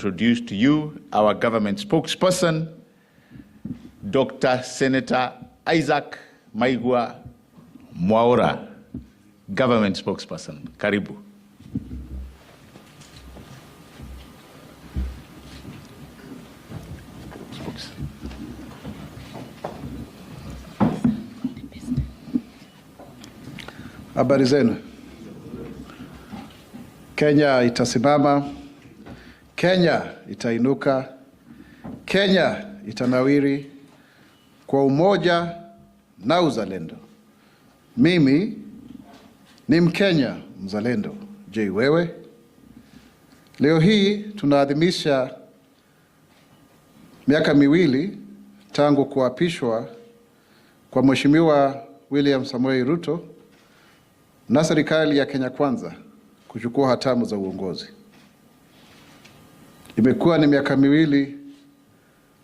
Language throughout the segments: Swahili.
introduce to you our government spokesperson, Dr. Senator Isaac Maigwa Mwaura, government spokesperson. Karibu. Habari zenu. Kenya itasimama, Kenya itainuka, Kenya itanawiri kwa umoja na uzalendo. Mimi ni Mkenya mzalendo. Je, wewe? Leo hii tunaadhimisha miaka miwili tangu kuapishwa kwa Mheshimiwa William Samoei Ruto na serikali ya Kenya Kwanza kuchukua hatamu za uongozi. Imekuwa ni miaka miwili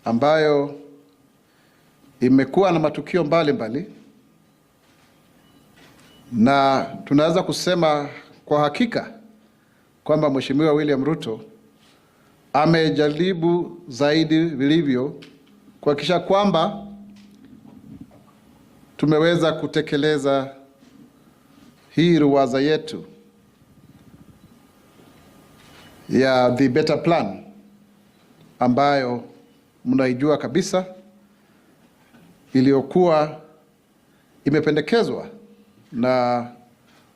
ambayo imekuwa na matukio mbalimbali, na tunaweza kusema kwa hakika kwamba Mheshimiwa William Ruto amejaribu zaidi vilivyo kuhakikisha kwamba tumeweza kutekeleza hii ruwaza yetu ya the better plan ambayo mnaijua kabisa, iliyokuwa imependekezwa na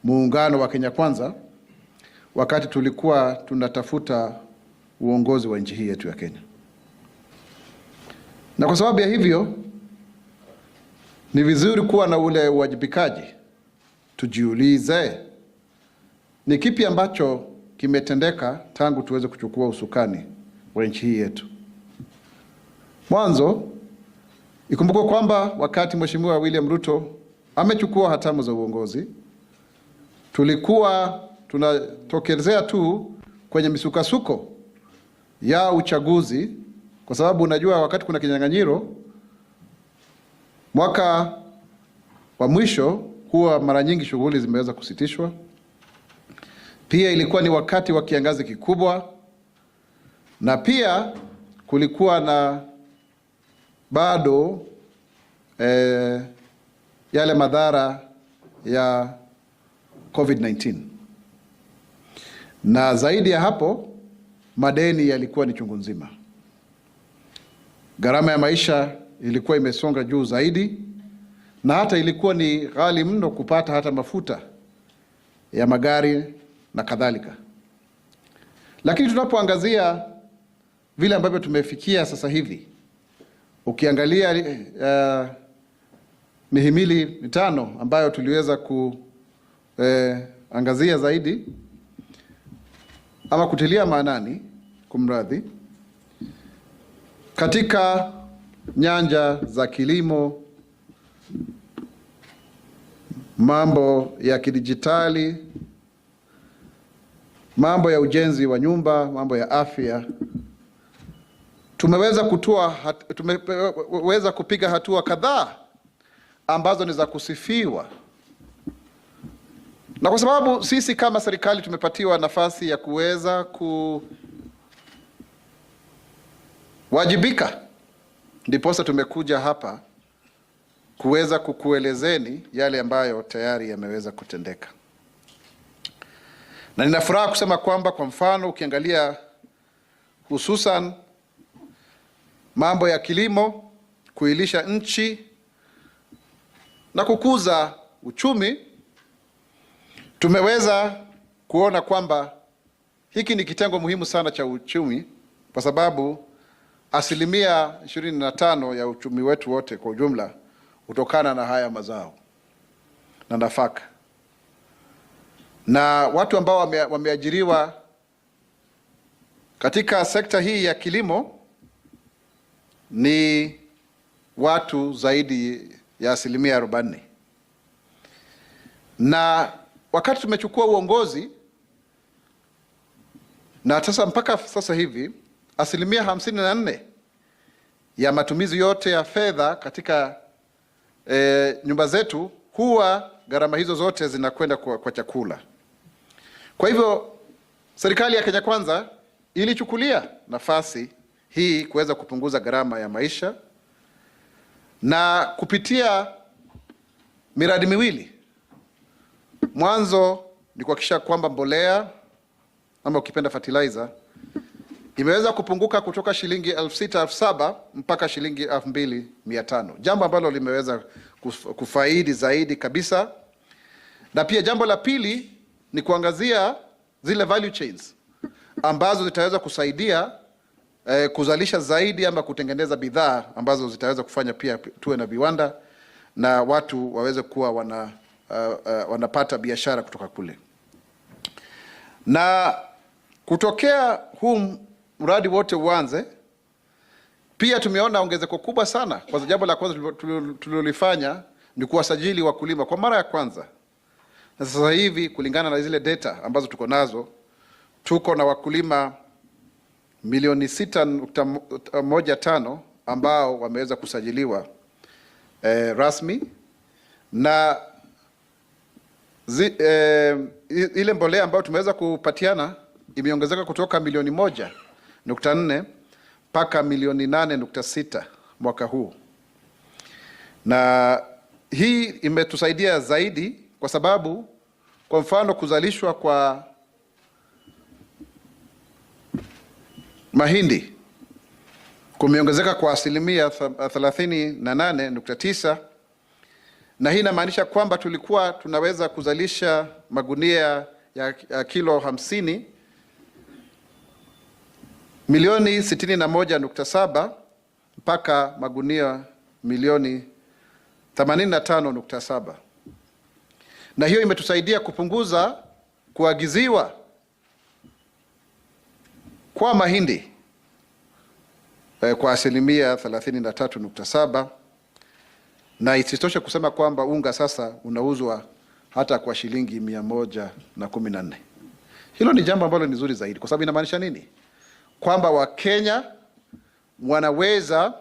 muungano wa Kenya Kwanza wakati tulikuwa tunatafuta uongozi wa nchi hii yetu ya Kenya. Na kwa sababu ya hivyo ni vizuri kuwa na ule uwajibikaji. Tujiulize, ni kipi ambacho kimetendeka tangu tuweze kuchukua usukani wa nchi hii yetu? Mwanzo, ikumbukwe kwamba wakati Mheshimiwa William Ruto amechukua hatamu za uongozi, tulikuwa tunatokezea tu kwenye misukasuko ya uchaguzi, kwa sababu unajua wakati kuna kinyang'anyiro mwaka wa mwisho huwa mara nyingi shughuli zimeweza kusitishwa. Pia ilikuwa ni wakati wa kiangazi kikubwa, na pia kulikuwa na bado yale madhara ya COVID-19. Na zaidi ya hapo, madeni yalikuwa ni chungu nzima. Gharama ya maisha ilikuwa imesonga juu zaidi, na hata ilikuwa ni ghali mno kupata hata mafuta ya magari na kadhalika. Lakini tunapoangazia vile ambavyo tumefikia sasa hivi, ukiangalia mihimili mitano ambayo tuliweza kuangazia zaidi ama kutilia maanani, kumradhi, katika nyanja za kilimo, mambo ya kidijitali, mambo ya ujenzi wa nyumba, mambo ya afya, tumeweza kupiga hatua kadhaa ambazo ni za kusifiwa. Na kwa sababu sisi kama serikali tumepatiwa nafasi ya kuweza kuwajibika, ndiposa tumekuja hapa kuweza kukuelezeni yale ambayo tayari yameweza kutendeka. Na nina furaha kusema kwamba kwa mfano ukiangalia hususan mambo ya kilimo, kuilisha nchi na kukuza uchumi, tumeweza kuona kwamba hiki ni kitengo muhimu sana cha uchumi, kwa sababu 25% ya uchumi wetu wote kwa ujumla hutokana na haya mazao na nafaka. Na watu ambao wameajiriwa katika sekta hii ya kilimo ni watu zaidi ya 40%. Na wakati tumechukua uongozi, na sasa mpaka sasa hivi 54% ya matumizi yote ya fedha katika nyumba zetu huwa gharama hizo zote zinakwenda kwa chakula. Kwa hivyo serikali ya Kenya Kwanza ilichukulia nafasi hii kuweza kupunguza gharama ya maisha na kupitia miradi miwili. Mwanzo ni kuhakikisha kwamba mbolea ama ukipenda fertilizer imeweza kupunguka kutoka shilingi 6,000-7,000 mpaka shilingi 2,500, jambo ambalo limeweza kufaidi zaidi kabisa. Na pia jambo la pili ni kuangazia zile value chains ambazo zitaweza kusaidia kuzalisha zaidi ama kutengeneza bidhaa ambazo zitaweza kufanya pia tuwe na viwanda na watu waweze kuwa wanapata biashara kutoka kule. Na kutokea huu mradi wote uanze, pia tumeona ongezeko kubwa sana. Kwa jambo la kwanza tulilofanya ni kuwasajili wakulima kwa mara ya kwanza. Na sasa hivi kulingana na zile data ambazo tuko nazo, tuko na wakulima milioni 6.15 ambao wameweza kusajiliwa rasmi, na ile mbolea ambayo tumeweza kupatiana imeongezeka kutoka milioni 1.4 mpaka milioni 8.6 mwaka huu. Na hii imetusaidia zaidi kwa sababu, kwa mfano, kuzalishwa kwa mahindi kumeongezeka kwa 38.9, na hii inamaanisha kwamba tulikuwa tunaweza kuzalisha magunia ya kilo 50 milioni 61.7 mpaka magunia milioni 85.7. Na hiyo imetusaidia kupunguza kuagiziwa kwa mahindi kwa 33.7, na isitoshe kusema kwamba unga sasa unauzwa hata kwa shilingi 114. Hilo ni jambo ambalo ni zuri zaidi, kwa sababu inamaanisha nini? Kwamba Wakenya wanaweza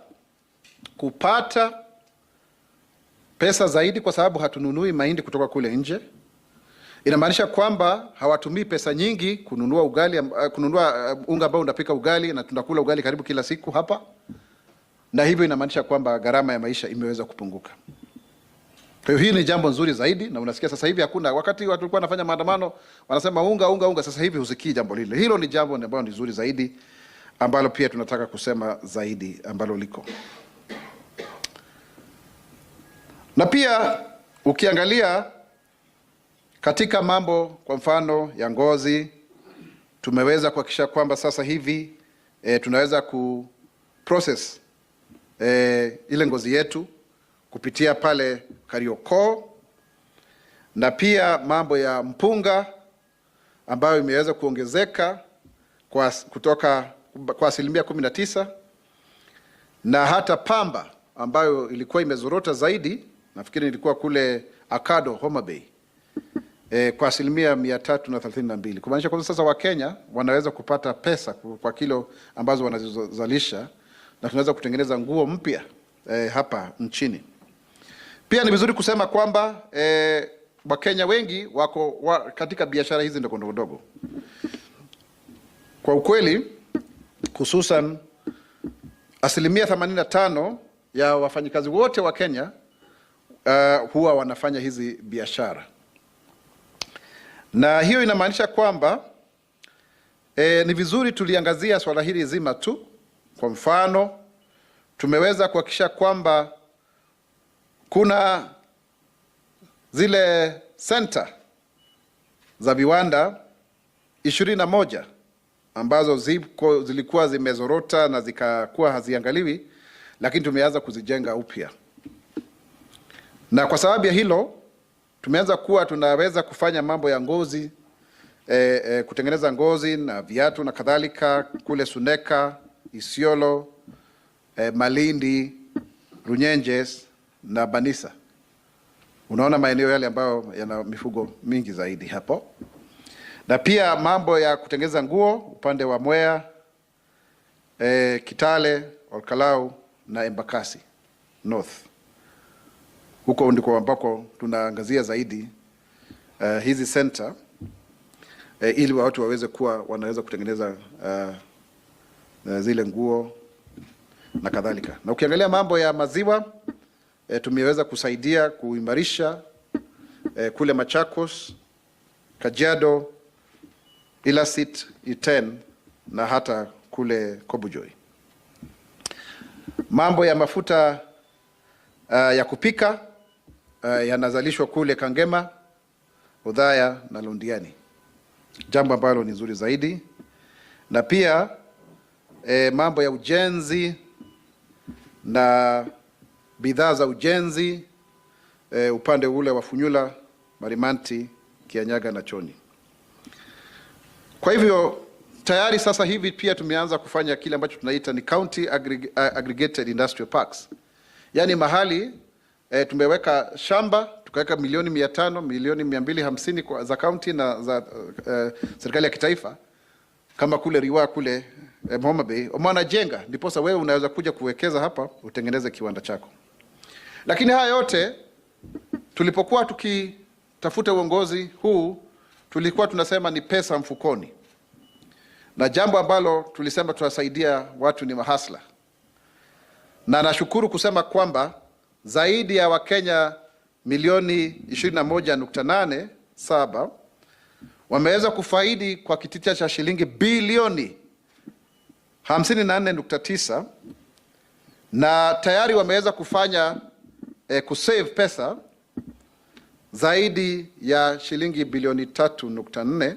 kupata pesa zaidi kwa sababu hatununui mahindi kutoka kule nje. Inamaanisha kwamba hawatumii pesa nyingi kununua unga ambao unapika ugali, na tunakula ugali karibu kila siku hapa. Na hivyo inamaanisha kwamba gharama ya maisha imeweza kupunguka. Kwa hiyo hii ni jambo nzuri zaidi, na unasikia sasa hivi hakuna, wakati watu walikuwa wanafanya maandamano wanasema unga, sasa hivi husikii jambo lile. Hilo ni jambo ambalo ni nzuri zaidi, ambalo pia tunataka kusema zaidi ambalo liko. Na pia ukiangalia katika mambo kwa mfano ya ngozi, tumeweza kuhakikisha kwamba sasa hivi tunaweza kuprocess ile ngozi yetu kupitia pale Kariokoo, na pia mambo ya mpunga ambayo imeweza kuongezeka kutoka kwa 19%, na hata pamba ambayo ilikuwa imezorota zaidi, nafikiri ilikuwa kule Akado, Homa Bay, kwa 332%. Kumaanisha kwa sasa Wakenya wanaweza kupata pesa kwa kilo ambazo wanazozalisha, na tunaweza kutengeneza nguo mpya hapa nchini. Pia ni vizuri kusema kwamba Wakenya wengi wako katika biashara hizi ndogo ndogo. Kwa ukweli, hususan 85% ya wafanyikazi wote wa Kenya huwa wanafanya hizi biashara. Na hiyo inamaanisha kwamba ni vizuri tuliangazia swala hili zima tu. Kwa mfano, tumeweza kuhakikisha kwamba kuna zile center za viwanda 21 ambazo zilikuwa zimezorota na zikakuwa haziangaliwi, lakini tumeanza kuzijenga upya. Na kwa sababu ya hilo tumeanza kuwa tunaweza kufanya mambo ya ngozi, kutengeneza ngozi na viatu na kadhalika kule Suneka, Isiolo, Malindi, Runyenjes na Banisa. Unaona maeneo yale ambayo yana mifugo mingi zaidi hapo. Na pia mambo ya kutengeneza nguo upande wa Mwea, Kitale, Olkalau na Embakasi North. Huko ndiko ambako tunaangazia zaidi hizi center ili watu waweze kuwa wanaweza kutengeneza zile nguo na kadhalika. Na ukiangalia mambo ya maziwa, tumeweza kusaidia kuimarisha kule Machakos, Kajiado, Ilasit, Iten na hata kule Kobujoi. Mambo ya mafuta ya kupika yanazalishwa kule Kangema, Udhaya na Londiani, jambo ambalo ni nzuri zaidi. Na pia mambo ya ujenzi na bidhaa za ujenzi upande ule wa Funyula, Marimanti, Kianyaga na Choni. Kwa hivyo tayari sasa hivi pia tumeanza kufanya kile ambacho tunaita ni county aggregated industrial parks. Yaani mahali tumeweka shamba, tukaweka milioni 500, milioni 250 za county na za serikali ya kitaifa, kama kule Riwa kule Homa Bay, wanajenga, ndipo sasa wewe unaweza kuja kuwekeza hapa utengeneze kiwanda chako. Lakini haya yote tulipokuwa tukitafuta uongozi huu, tulikuwa tunasema ni pesa mfukoni. Na jambo ambalo tulisema tuwasaidia watu ni mahasla. Na nashukuru kusema kwamba zaidi ya Wakenya milioni 21.87 wameweza kufaidi kwa kitita cha shilingi bilioni 54.9, na tayari wameweza kufanya kusave pesa zaidi ya shilingi bilioni 3.4,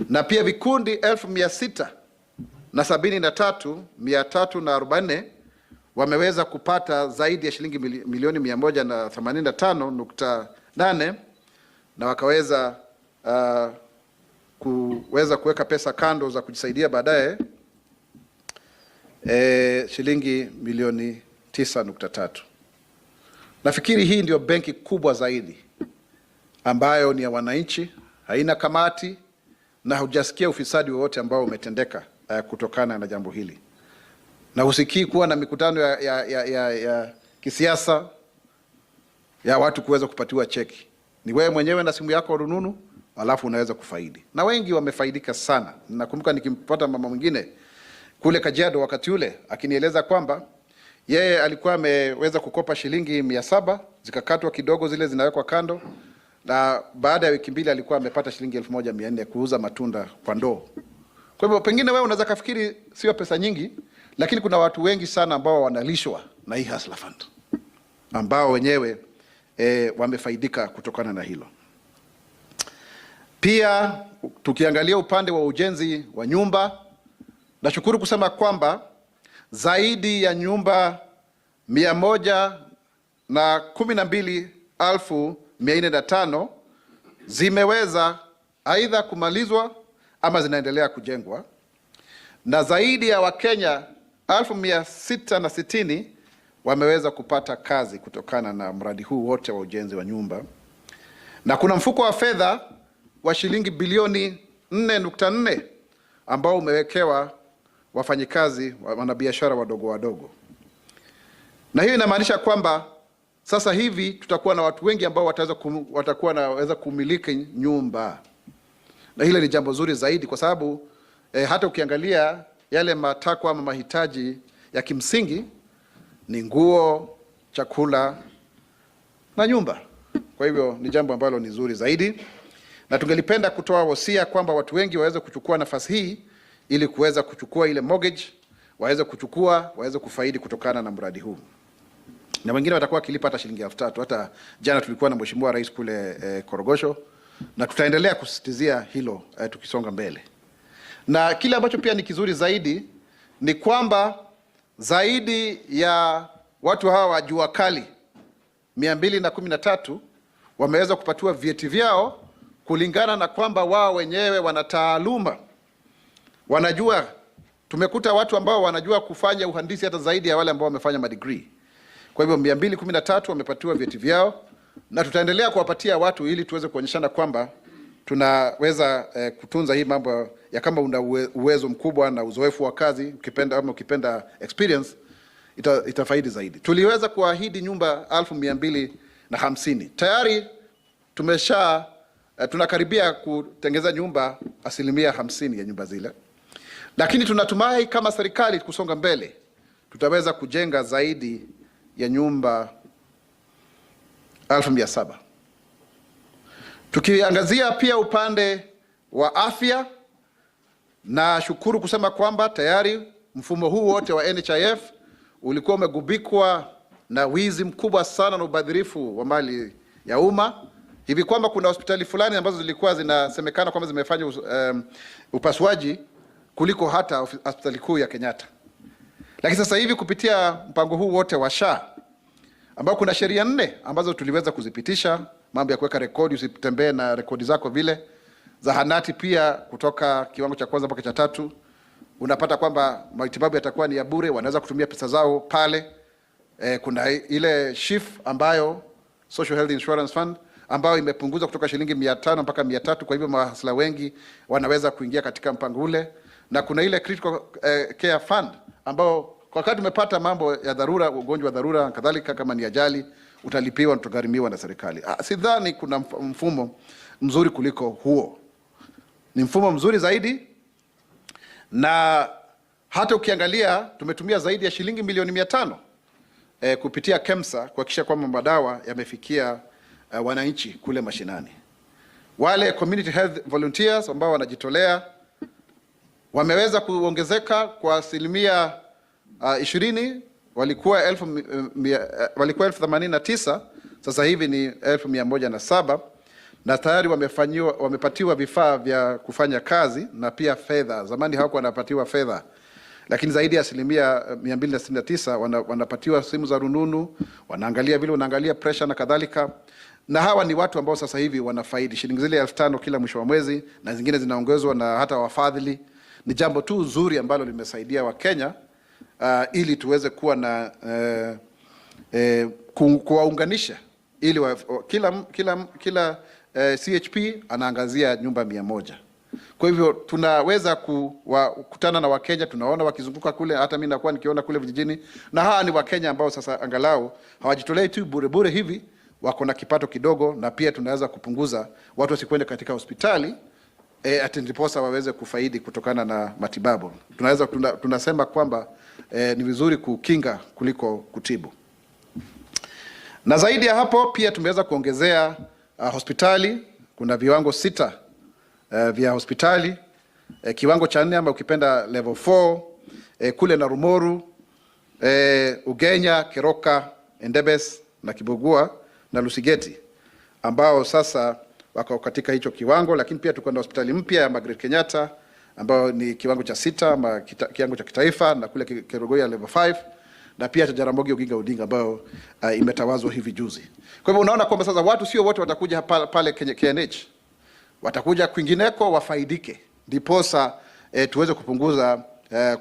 na pia vikundi 673,340 wameweza kupata zaidi ya shilingi milioni 185.8, na wakaweza kuweka pesa kando za kujisaidia baadaye shilingi milioni 9.3. Nafikiri hii ndio benki kubwa zaidi ambayo ni ya wananchi, haina kamati na hujasikia ufisadi wowote ambao umetendeka kutokana na jambo hili. Na usikii kuwa na mikutano ya kisiasa ya watu kuweza kupatiwa cheki. Ni wewe mwenyewe na simu yako rununu, alafu unaweza kufaidi. Na wengi wamefaidika sana. Nakumbuka nikimpata mama mwingine kule Kajiado wakati ule akinieleza kwamba yeye alikuwa ameweza kukopa shilingi 700, zikakatwa kidogo, zile zinawekwa kando, na baada ya wiki mbili alikuwa amepata shilingi 1400 kuuza matunda kwa ndoo. Kwa hivyo pengine wewe unaweza kafikiri sio pesa nyingi, lakini kuna watu wengi sana ambao wanalishwa na hii Hustler Fund, ambao wenyewe wamefaidika kutokana na hilo. Pia tukiangalia upande wa ujenzi wa nyumba, nashukuru kusema kwamba zaidi ya nyumba 112,405 zimeweza aidha kumalizwa ama zinaendelea kujengwa, na zaidi ya Wakenya 1,660 wameweza kupata kazi kutokana na mradi huu wote wa ujenzi wa nyumba. Na kuna mfuko wa fedha wa shilingi bilioni 4.4 ambao umewekewa wafanyikazi, wanabiashara wadogo wadogo. Na hiyo inamaanisha kwamba sasa hivi tutakuwa na watu wengi ambao watakuwa naweza kumiliki nyumba. Na hile ni jambo zuri zaidi kwa sababu hata ukiangalia yale matakwa ama mahitaji ya kimsingi ni nguo, chakula na nyumba. Kwa hivyo ni jambo ambalo ni zuri zaidi. Na tungelipenda kutoa wosia kwamba watu wengi waweze kuchukua nafasi hii ili kuweza kuchukua ile mortgage, waweze kufaidi kutokana na mradi huu. Na wengine watakuwa kilipa hata shilingi 3,000. Hata jana tulikuwa na Mheshimiwa Rais kule Korogosho, na tutaendelea kusisitizia hilo tukisonga mbele. Na kile ambacho pia ni kizuri zaidi ni kwamba zaidi ya watu hawa wa jua kali 213 wameweza kupatiwa vyeti vyao kulingana na kwamba wao wenyewe wana taaluma. Wanajua, tumekuta watu ambao wanajua kufanya uhandisi hata zaidi ya wale ambao wamefanya madegree. Kwa hivyo 213 wamepatiwa vyeti vyao, na tutaendelea kuwapatia watu ili tuweze kuonyeshana kwamba tunaweza kutunza hii mambo ya kama una uwezo mkubwa na uzoefu wa kazi, ukipenda experience, itafaidi zaidi. Tuliweza kuahidi nyumba 250. Tayari tunakaribia kutengeza nyumba 50% ya nyumba zile. Lakini tunatumai kama serikali kusonga mbele, tutaweza kujenga zaidi ya nyumba 1700. Tukiangazia pia upande wa afya, na shukuru kusema kwamba tayari mfumo huu wote wa NHIF ulikuwa umegubikwa na wizi mkubwa sana na ubadhirifu wa mali ya umma, hivi kwamba kuna hospitali fulani ambazo zilikuwa zinasemekana kwamba zimefanya upasuaji kuliko hata hospitali kuu ya Kenyatta. Lakini sasa hivi kupitia mpango huu wote wa SHA, ambao kuna sheria 4 ambazo tuliweza kuzipitisha, mambo ya kuweka rekodi, usitembee na rekodi zako vile, zahanati pia kutoka kiwango cha kwanza mpaka cha 3, unapata kwamba matibabu yatakuwa ni ya bure, wanaweza kutumia pesa zao pale. Kuna ile SHIF ambayo Social Health Insurance Fund ambayo imepunguzwa kutoka shilingi 500 mpaka 300, kwa hivyo mahasla wengi wanaweza kuingia katika mpango ule. Na kuna ile Critical Care Fund ambao kwa wakati umepata mambo ya dharura, ugonjwa wa dharura kadhalika, kama ni ajali, utalipiwa na utagharimiwa na serikali. Sidhani kuna mfumo mzuri kuliko huo. Ni mfumo mzuri zaidi, na hata ukiangalia tumetumia zaidi ya shilingi milioni 500 kupitia KEMSA kuhakikisha kwamba madawa yamefikia wananchi kule mashinani. Wale community health volunteers ambao wanajitolea wameweza kuongezeka kwa 20%. Walikuwa 1089, sasa hivi ni 1107, na tayari wamepatiwa vifaa vya kufanya kazi na pia fedha. Zamani hawakuwa wanapatiwa fedha, lakini zaidi ya 269 wanapatiwa simu za rununu, wanaangalia vile, wanaangalia pressure na kadhalika. Na hawa ni watu ambao sasa hivi wanafaidi shilingi zile 1500 kila mwisho wa mwezi, na zingine zinaongezwa na hata wafadhili. Ni jambo tu zuri ambalo limesaidia Wakenya ili tuweze kuwa na kuwaunganisha, ili kila CHP anaangazia nyumba 100. Kwa hivyo tunaweza kukutana na Wakenya, tunaona wakizunguka kule, hata mimi nakuwa nikiona kule vijijini, na hawa ni Wakenya ambao sasa angalau hawajitolei tu bure bure hivi, wako na kipato kidogo, na pia tunaweza kupunguza watu wasikwende katika hospitali ndiposa waweze kufaidi kutokana na matibabu. Tunasema kwamba ni vizuri kukinga kuliko kutibu. Na zaidi ya hapo pia tumeweza kuongezea hospitali. Kuna viwango 6 vya hospitali. Kiwango cha 4 ama ukipenda level 4 kule na Rumoru, Ugenya, Keroka, Endebess na Kibugua na Lusigeti, ambao sasa wako katika hicho kiwango. Lakini pia tuko na hospitali mpya ya Margaret Kenyatta ambao ni kiwango cha 6 ama kiwango cha kitaifa, na kule Kerugoya level 5, na pia Jaramogi Oginga Odinga ambao imetawazwa hivi juzi. Kwa hivyo unaona kwamba sasa watu sio wote watakuja pale KNH, watakuja kwingineko wafaidike, ndiposa tuweze kupunguza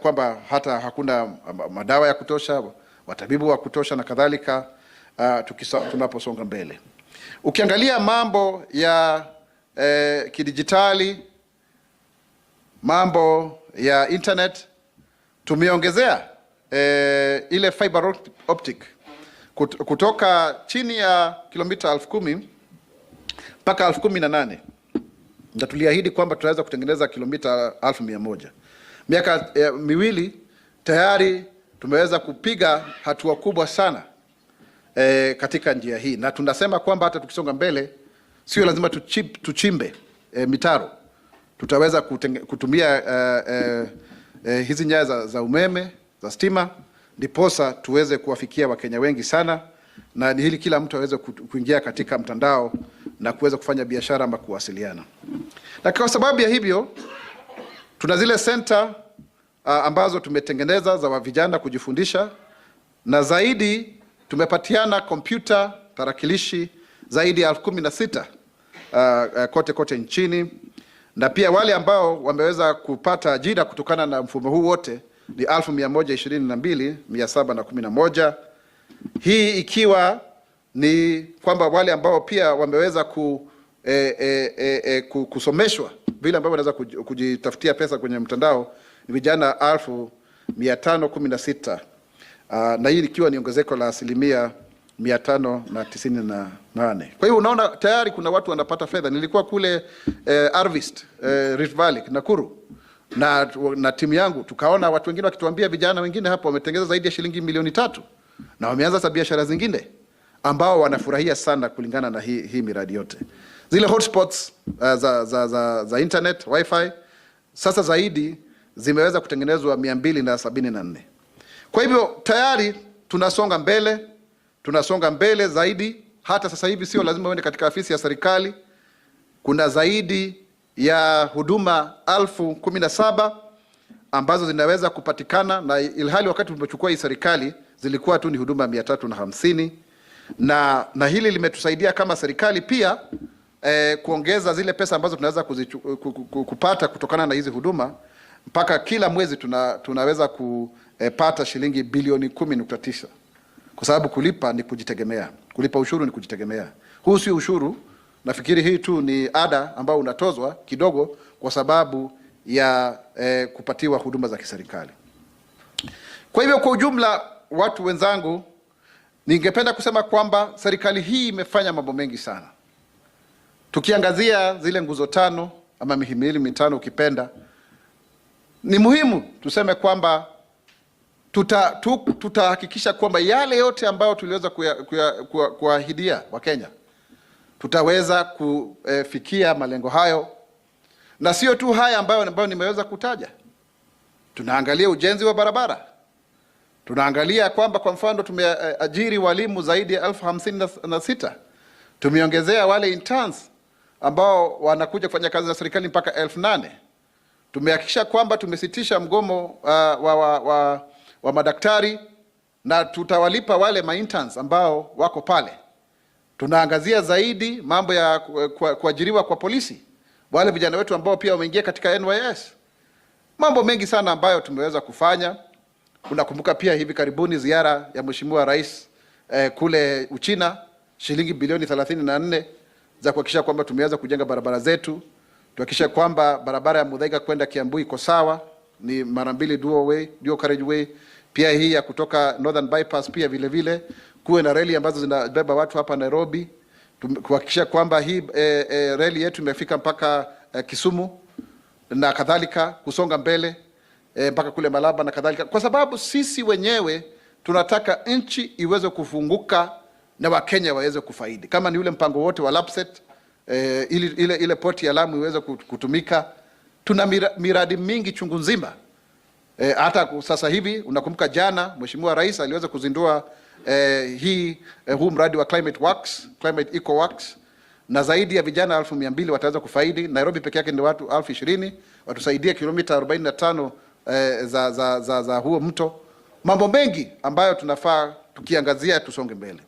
kwamba hata hakuna madawa ya kutosha, watabibu wa kutosha na kadhalika tunaposonga mbele. Ukiangalia mambo ya kidijitali, mambo ya internet, tumeongezea ile fiber optic kutoka chini ya kilomita 10,000 mpaka 18,000, na tuliahidi kwamba tutaweza kutengeneza kilomita 1100. Miaka miwili tayari tumeweza kupiga hatua kubwa sana katika njia hii, na tunasema kwamba hata tukisonga mbele sio lazima tuchimbe mitaro. Tutaweza kutumia hizi nyaya za umeme, za stima, ndiposa tuweze kuwafikia Wakenya wengi sana, na hili kila mtu aweze kuingia katika mtandao na kuweza kufanya biashara ama kuwasiliana. Na kwa sababu ya hivyo tuna zile center ambazo tumetengeneza za vijana kujifundisha, na zaidi tumepatiana kompyuta, tarakilishi zaidi ya 16,000 kote nchini, na pia wale ambao wameweza kupata ajira kutokana na mfumo huu wote ni 122,711. Hii ikiwa ni kwamba wale ambao pia wameweza kusomeshwa vile ambao wanaweza kujitafutia pesa kwenye mtandao ni vijana 1516, na hii ikiwa ni ongezeko la 598. Kwa hiyo unaona tayari kuna watu wanapata fedha. Nilikuwa kule Arvist, Rift Valley, Nakuru, na timu yangu tukaona watu wengine wakituambia, vijana wengine hapo wametengeza zaidi ya shilingi milioni 3 na wameanza za biashara zingine ambao wanafurahia sana kulingana na hii miradi yote. Zile hotspots za internet wifi sasa zaidi zimeweza kutengenezwa 274. Kwa hivyo tayari tunasonga mbele zaidi. Hata sasa hivi sio lazima uende katika afisi ya serikali. Kuna zaidi ya huduma 17,000 ambazo zinaweza kupatikana, na ilhali wakati tumechukua hii serikali zilikuwa tu ni huduma 350, na hili limetusaidia kama serikali pia kuongeza zile pesa ambazo tunaweza kupata kutokana na hizi huduma. Mpaka kila mwezi tunaweza kupata shilingi bilioni 10.9, kwa sababu kulipa ni kujitegemea, kulipa ushuru ni kujitegemea. Huu si ushuru, nafikiri hii tu ni ada ambao unatozwa kidogo kwa sababu ya kupatiwa huduma za kiserikali. Kwa hivyo kwa ujumla, watu wenzangu, ningependa kusema kwamba serikali hii imefanya mambo mengi sana. Tukiangazia zile nguzo 5 ama mihimili 5 ukipenda, ni muhimu tuseme kwamba tutahakikisha kwamba yale yote ambayo tuliweza kuahidia Wakenya tutaweza kufikia malengo hayo, na sio tu haya ambayo nimeweza kutaja. Tunaangalia ujenzi wa barabara, tunaangalia kwamba kwa mfano tumeajiri walimu zaidi ya 56,000, tumeongezea wale interns ambao wanakuja kufanya kazi za serikali mpaka 8,000. Tumehakikisha kwamba tumesitisha mgomo wa madaktari na tutawalipa wale interns ambao wako pale. Tunaangazia zaidi mambo ya kuajiriwa kwa polisi, wale vijana wetu ambao pia wameingia katika NYS. Mambo mengi sana ambayo tumeweza kufanya. Unakumbuka pia hivi karibuni ziara ya Mheshimiwa Rais kule Uchina, shilingi bilioni 34 za kuhakikisha kwamba tumeweza kujenga barabara zetu. Tuhakikisha kwamba barabara ya Muthaiga kwenda Kiambu iko sawa, ni mara 2 dual carriageway. Pia hii ya kutoka Northern Bypass pia vile kuwe na reli ambazo zinabeba watu hapa Nairobi. Kuhakikisha kwamba hii reli yetu imefika mpaka Kisumu na kadhalika, kusonga mbele mpaka kule Malaba na kadhalika, kwa sababu sisi wenyewe tunataka nchi iweze kufunguka na Wakenya waweze kufaidi. Kama ni ule mpango wote wa LAPSSET, ile poti ya Lamu iweze kutumika. Tuna miradi mingi chungu nzima. Hata sasa hivi unakumbuka jana Mheshimiwa Rais aliweza kuzindua huu mradi wa Climate Eco Works, na zaidi ya vijana 200,000 wataweza kufaidi. Nairobi peke yake ndio watu 20,000 watusaidie kilomita 45 za huo mto. Mambo mengi ambayo tunafaa tukiangazia tusonge mbele.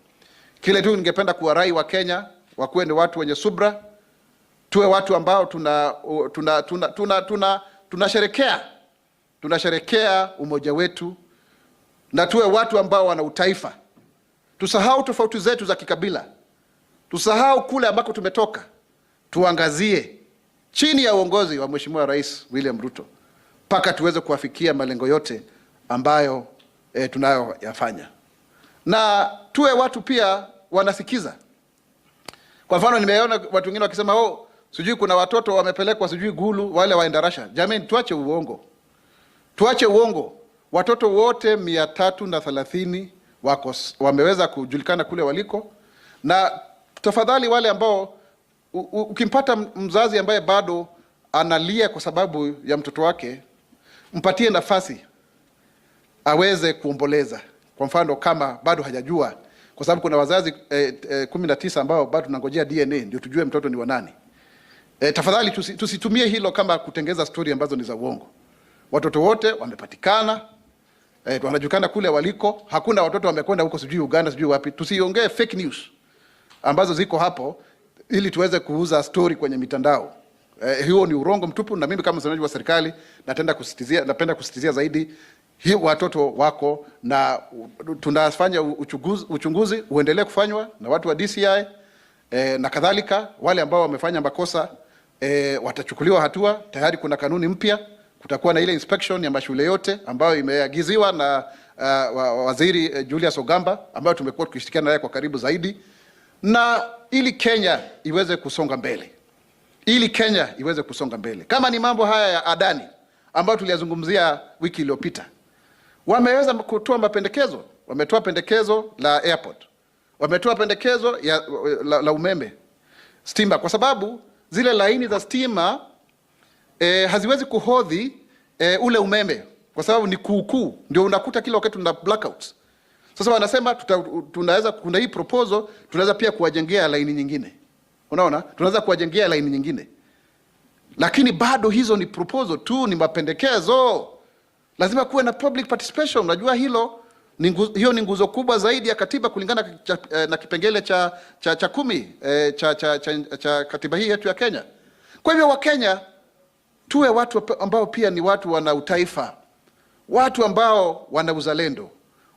Kile tu ningependa kuwarai wa Kenya wakuwe ni watu wenye subra, tuwe watu ambao tunasherekea umoja wetu, na tuwe watu ambao wana utaifa. Tusahau tofauti zetu za kikabila, tusahau kule ambako tumetoka, tuangazie chini ya uongozi wa Mheshimiwa Rais William Ruto mpaka tuweze kuwafikia malengo yote ambayo tunayoyafanya, na tuwe watu pia wanasikiza. Kwa mfano nimeona watu wengine wakisema sijui kuna watoto wamepelekwa sijui Gulu wale waenda Russia. Jamani, tuache uongo. Watoto wote 330 wameweza kujulikana kule waliko, na tafadhali wale ambao ukimpata mzazi ambaye bado analia kwa sababu ya mtoto wake, mpatie nafasi aweze kuomboleza. Kwa mfano kama bado hajajua, kwa sababu kuna wazazi 19 ambao bado tunangojea DNA ndio tujue mtoto ni wa nani. Tafadhali tusitumie hilo kama kutengeza story ambazo ni za uongo. Watoto wote wamepatikana, wanajulikana kule waliko. Hakuna watoto wamekwenda huko sijui Uganda sijui wapi. Tusiongee fake news ambazo ziko hapo ili tuweze kuuza story kwenye mitandao. Hiyo ni urongo mtupu, na mimi kama msemaji wa serikali napenda kusisitizia zaidi hii watoto wako, na tunafanya uchunguzi uendelee kufanywa na watu wa DCI na kadhalika. Wale ambao wamefanya makosa watachukuliwa hatua. Tayari kuna kanuni mpya, kutakuwa na ile inspection ya mashule yote ambayo imeagiziwa na Waziri Julius Ogamba, ambayo tumekuwa tukishirikiana naye kwa karibu zaidi, na ili Kenya iweze kusonga mbele. Kama ni mambo haya ya ADANI ambayo tuliyazungumzia wiki iliyopita. Wameweza kutoa mapendekezo, wametoa pendekezo la airport, wametoa pendekezo la umeme, stima, kwa sababu zile laini za stima haziwezi kuhodhi ule umeme kwa sababu ni kuukuu, ndio unakuta kila wakati tuna blackouts. Sasa wanasema tunaweza, kuna hii proposal, tunaweza pia kuwajengea laini nyingine. Unaona? Tunaweza kuwajengea laini nyingine. Lakini bado hizo ni proposal tu, ni mapendekezo. Lazima kuwe na public participation. Unajua hiyo ni nguzo kubwa zaidi ya katiba kulingana na kipengele cha 10 cha katiba hii yetu ya Kenya. Kwa hivyo Wakenya tuwe watu ambao pia ni watu wana utaifa, watu ambao wana uzalendo,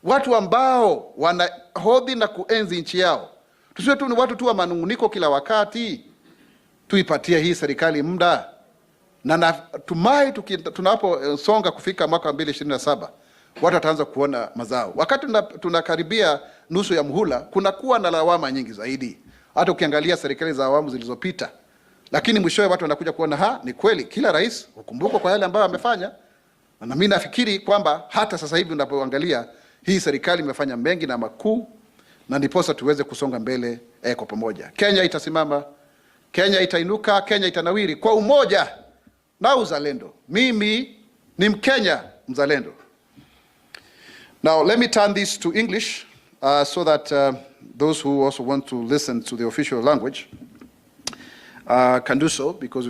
watu ambao wanahodhi na kuenzi nchi yao. Tusiwe tu ni watu tu wa manunguniko kila wakati. Tuipatie hii serikali muda, na natumai tunaposonga kufika mwaka 2027 watu wataanza kuona mazao. Wakati tunakaribia nusu ya muhula, kunakuwa na lawama nyingi zaidi, hata ukiangalia serikali za awamu zilizopita. Lakini mwishowe watu wanakuja kuona ni kweli kila rais ukumbukwa kwa yale ambayo amefanya. Na mimi nafikiri kwamba hata sasa hivi unapoangalia hii serikali imefanya mengi na makuu, na ndiposa tuweze kusonga mbele kwa pamoja. Kenya itasimama, Kenya itainuka, Kenya itanawiri kwa umoja na uzalendo. Mimi ni Mkenya mzalendo. Now let me turn this to English so that those who also want to listen to the official language can do so, because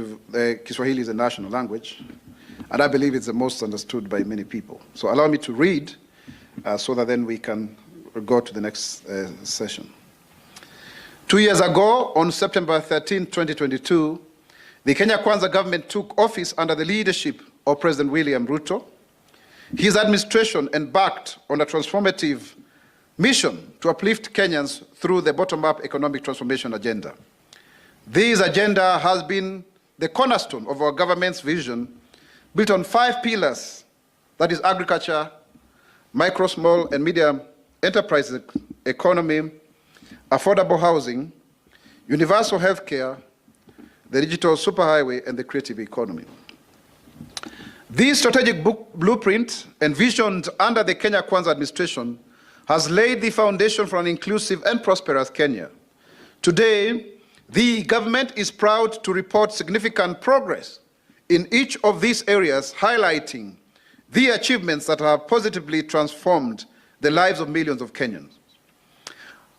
Kiswahili is a national language, and I believe it's the most understood by many people. So allow me to read so that then we can go to the next session. 2 years ago, on September 13, 2022, the Kenya Kwanza government took office under the leadership of President William Ruto. His administration embarked on a transformative mission to uplift Kenyans through the bottom-up economic transformation agenda. This agenda has been the cornerstone of our government's vision, built on 5 pillars, that is agriculture, micro, small, and medium enterprise economy, affordable housing, universal healthcare, the digital superhighway, and the creative economy. This strategic blueprint, envisioned under the Kenya Kwanza administration, has laid the foundation for an inclusive and prosperous Kenya. Today, the government is proud to report significant progress in each of these areas, highlighting the achievements that have positively transformed the lives of millions of Kenyans.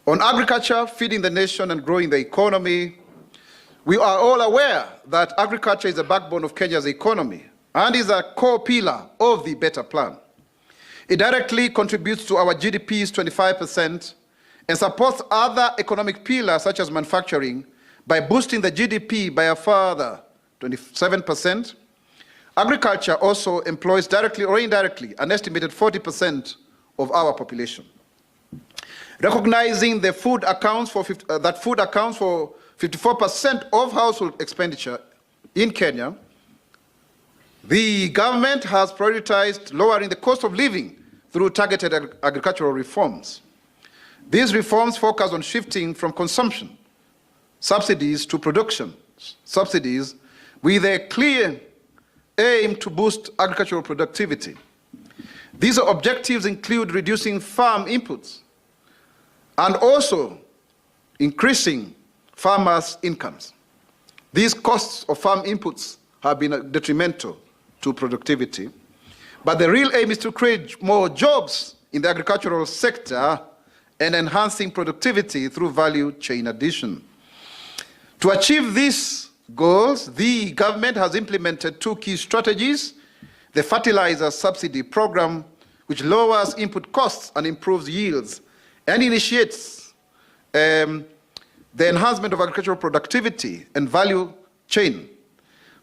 On agriculture, feeding the nation and growing the economy, we are all aware that agriculture is the backbone of Kenya's economy and is a core pillar of the Better Plan. It directly contributes to our GDP's 25% and supports other economic pillars such as manufacturing by boosting the GDP by a further 27%. Agriculture also employs directly or indirectly an estimated 40% of our population. Recognizing that food accounts for 54% of household expenditure in Kenya, the government has prioritized lowering the cost of living through targeted agricultural reforms. These reforms focus on shifting from consumption subsidies to production subsidies, with a clear aim to boost agricultural productivity. These objectives include reducing farm inputs and also increasing farmers' incomes. These costs of farm inputs have been detrimental to productivity, but the real aim is to create more jobs in the agricultural sector and enhancing productivity through value chain addition. To achieve these goals, the government has implemented 2 key strategies: the fertilizer subsidy program, which lowers input costs and improves yields, and initiates the enhancement of agricultural productivity and value chain,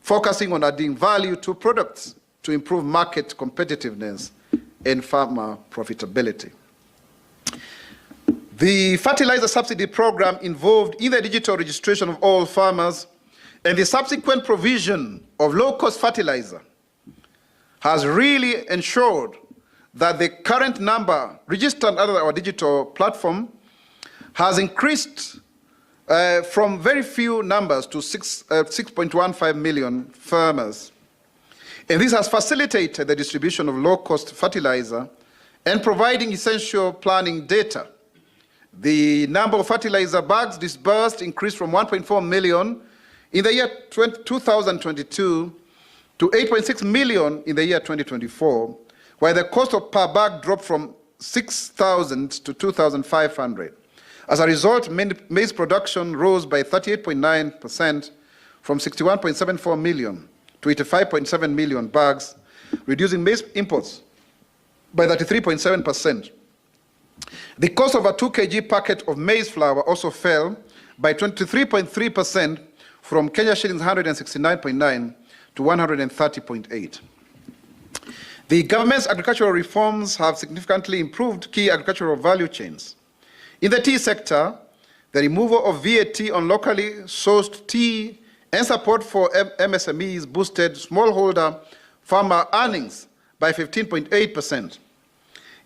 focusing on adding value to products to improve market competitiveness and farmer profitability. The fertilizer subsidy program involved in the digital registration of all farmers and the subsequent provision of low-cost fertilizer has really ensured that the current number registered under our digital platform has increased from very few numbers to 6.15 million farmers. And this has facilitated the distribution of low-cost fertilizer and providing essential planning data. The number of fertilizer bags disbursed increased from 1.4 million in the year 2022 to 8.6 million in the year 2024, while the cost per bag dropped from 6,000 to 2,500. As a result, maize production rose by 38.9% from 61.74 million to 85.7 million bags, reducing maize imports by 33.7%. The cost of a 2 kg packet of maize flour also fell by 23.3% from Kenya shillings 169.9 to 130.8. The government's agricultural reforms have significantly improved key agricultural value chains. In the tea sector, the removal of VAT on locally sourced tea and support for MSMEs boosted smallholder farmer earnings by 15.8%.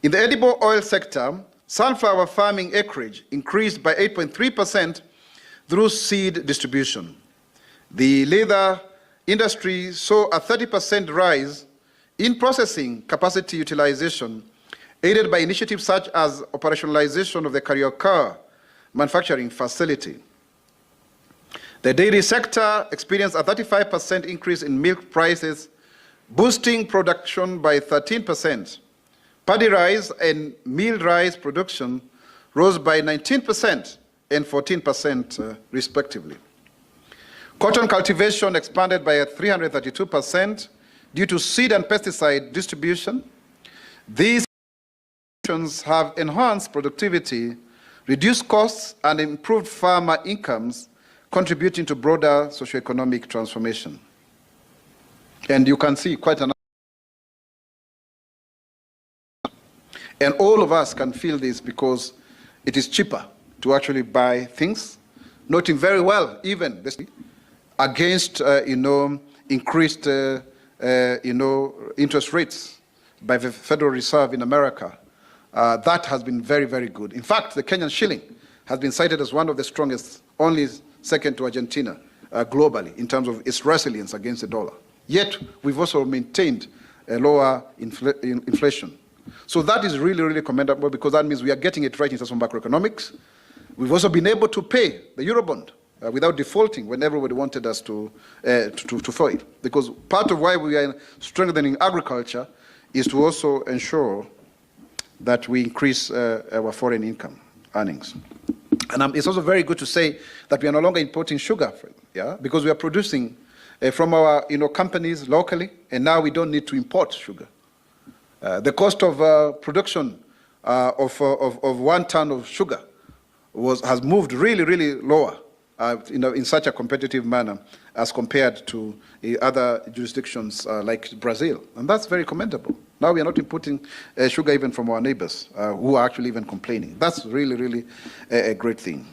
In the edible oil sector, sunflower farming acreage increased by 8.3% through seed distribution. The leather industry saw a 30% rise in processing capacity utilization, aided by initiatives such as operationalization of the Carioca manufacturing facility. The dairy sector experienced a 35% increase in milk prices, boosting production by 13%. Paddy rice and meal rice production rose by 19% and 14% respectively. Cotton cultivation expanded by 332% due to seed and pesticide distribution. These actions have enhanced productivity, reduced costs, and improved farmer incomes, contributing to broader socioeconomic transformation. And you can see quite an. And all of us can feel this because it is cheaper to actually buy things, noting very well even this against increased interest rates by the Federal Reserve in America. That has been very, very good. In fact, the Kenyan shilling has been cited as one of the strongest, only second to Argentina, globally in terms of its resilience against the dollar. Yet, we've also maintained a lower inflation. So that is really, really commendable because that means we are getting it right in terms of macroeconomics. We've also been able to pay the Eurobond without defaulting when everybody wanted us to foil. Because part of why we are strengthening agriculture is to also ensure that we increase our foreign income earnings. And it's also very good to say that we are no longer importing sugar, because we are producing from our companies locally, and now we don't need to import sugar. The cost of production of 1 ton of sugar has moved really, really lower in such a competitive manner as compared to other jurisdictions like Brazil. And that's very commendable. Now we are not importing sugar even from our neighbors who are actually even complaining. That's really, really a great thing.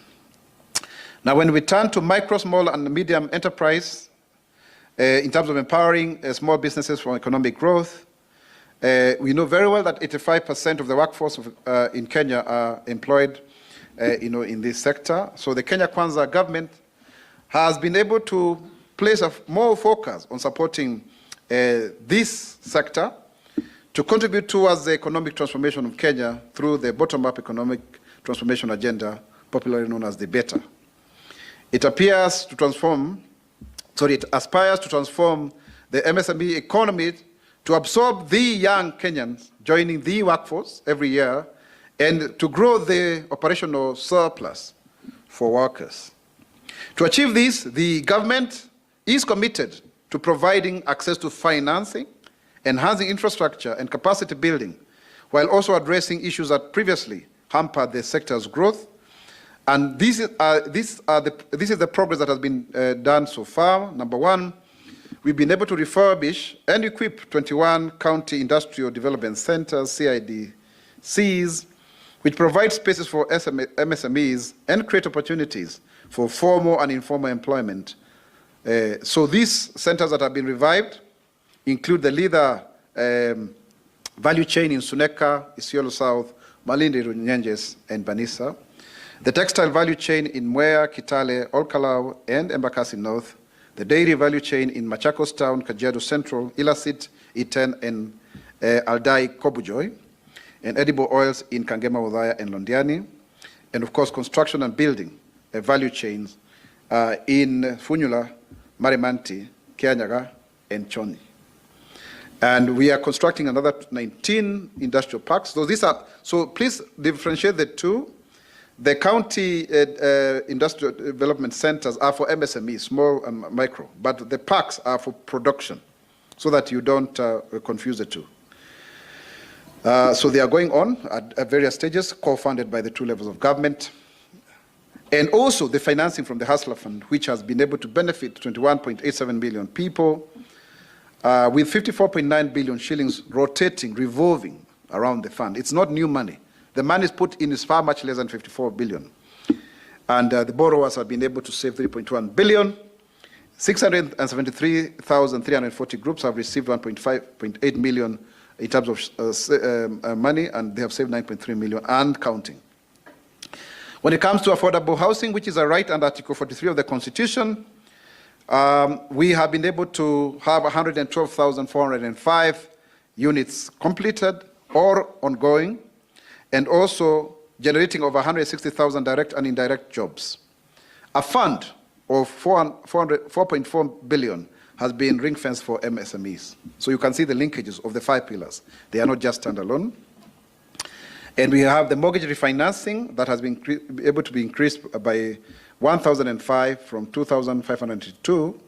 Now when we turn to micro, small, and medium enterprise, in terms of empowering small businesses for economic growth, we know very well that 85% of the workforce in Kenya are employed in this sector. So the Kenya Kwanza government has been able to place more focus on supporting this sector to contribute towards the economic transformation of Kenya through the bottom-up economic transformation agenda, popularly known as the BETA. It aspires to transform the MSME economy to absorb the young Kenyans joining the workforce every year and to grow the operational surplus for workers. To achieve this, the government is committed to providing access to financing, enhancing infrastructure and capacity building, while also addressing issues that previously hampered the sector's growth. And this is the progress that has been done so far. Number one, we've been able to refurbish and equip 21 county industrial development centers, CIDCs, which provide spaces for MSMEs and create opportunities for formal and informal employment. So these centers that have been revived include the leather value chain in Suneka, Isiolo South, Malindi, Runyenjes, and Banisa, the textile value chain in Mwea, Kitale, Olkalau, and Embakasi North, the dairy value chain in Machakos Town, Kajiado Central, Ilasit, Iten, and Aldai Kobujoy, and edible oils in Kangema Udhaya and Londiani, and of course construction and building value chains in Funyula, Marimanti, Kianyaga, and Choni. And we are constructing another 19 industrial parks. So please differentiate the two. The county industrial development centers are for MSME, small and micro, but the parks are for production, so that you don't confuse the two. So they are going on at various stages, co-funded by the two levels of government. And also the financing from the Hustler Fund, which has been able to benefit 21.87 million people, with 54.9 billion shillings rotating, revolving around the fund. It's not new money. The money is put in is far much less than 54 billion. And the borrowers have been able to save 3.1 billion. 673,340 groups have received 1.8 million in terms of money, and they have saved 9.3 million and counting. When it comes to affordable housing, which is a right under Article 43 of the Constitution, we have been able to have 112,405 units completed or ongoing, and also generating over 160,000 direct and indirect jobs. A fund of 4.4 billion has been ring-fenced for MSMEs. So you can see the linkages of the 5 pillars. They are not just standalone. And we have the mortgage refinancing that has been able to be increased by 1,005 from 2,502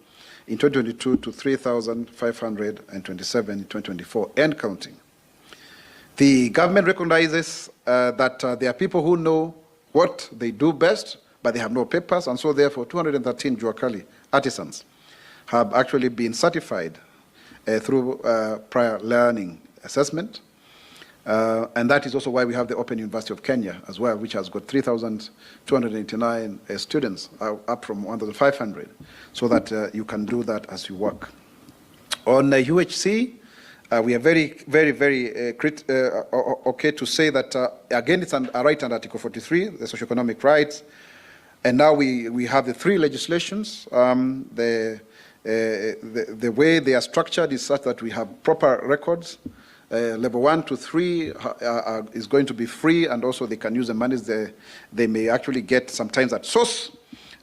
in 2022 to 3,527 in 2024 and counting. The government recognizes that there are people who know what they do best, but they have no papers, and so therefore 213 Juakali artisans have actually been certified through prior learning assessment. And that is also why we have the Open University of Kenya as well, which has got 3,289 students, up from 1,500, so that you can do that as you work. On UHC, we are very, very, very okay to say that, again, it's a right under Article 43, the socioeconomic rights, and now we have the 3 legislations. The way they are structured is such that we have proper records. Level 1 to 3 is going to be free, and also they can use the monies they may actually get sometimes at source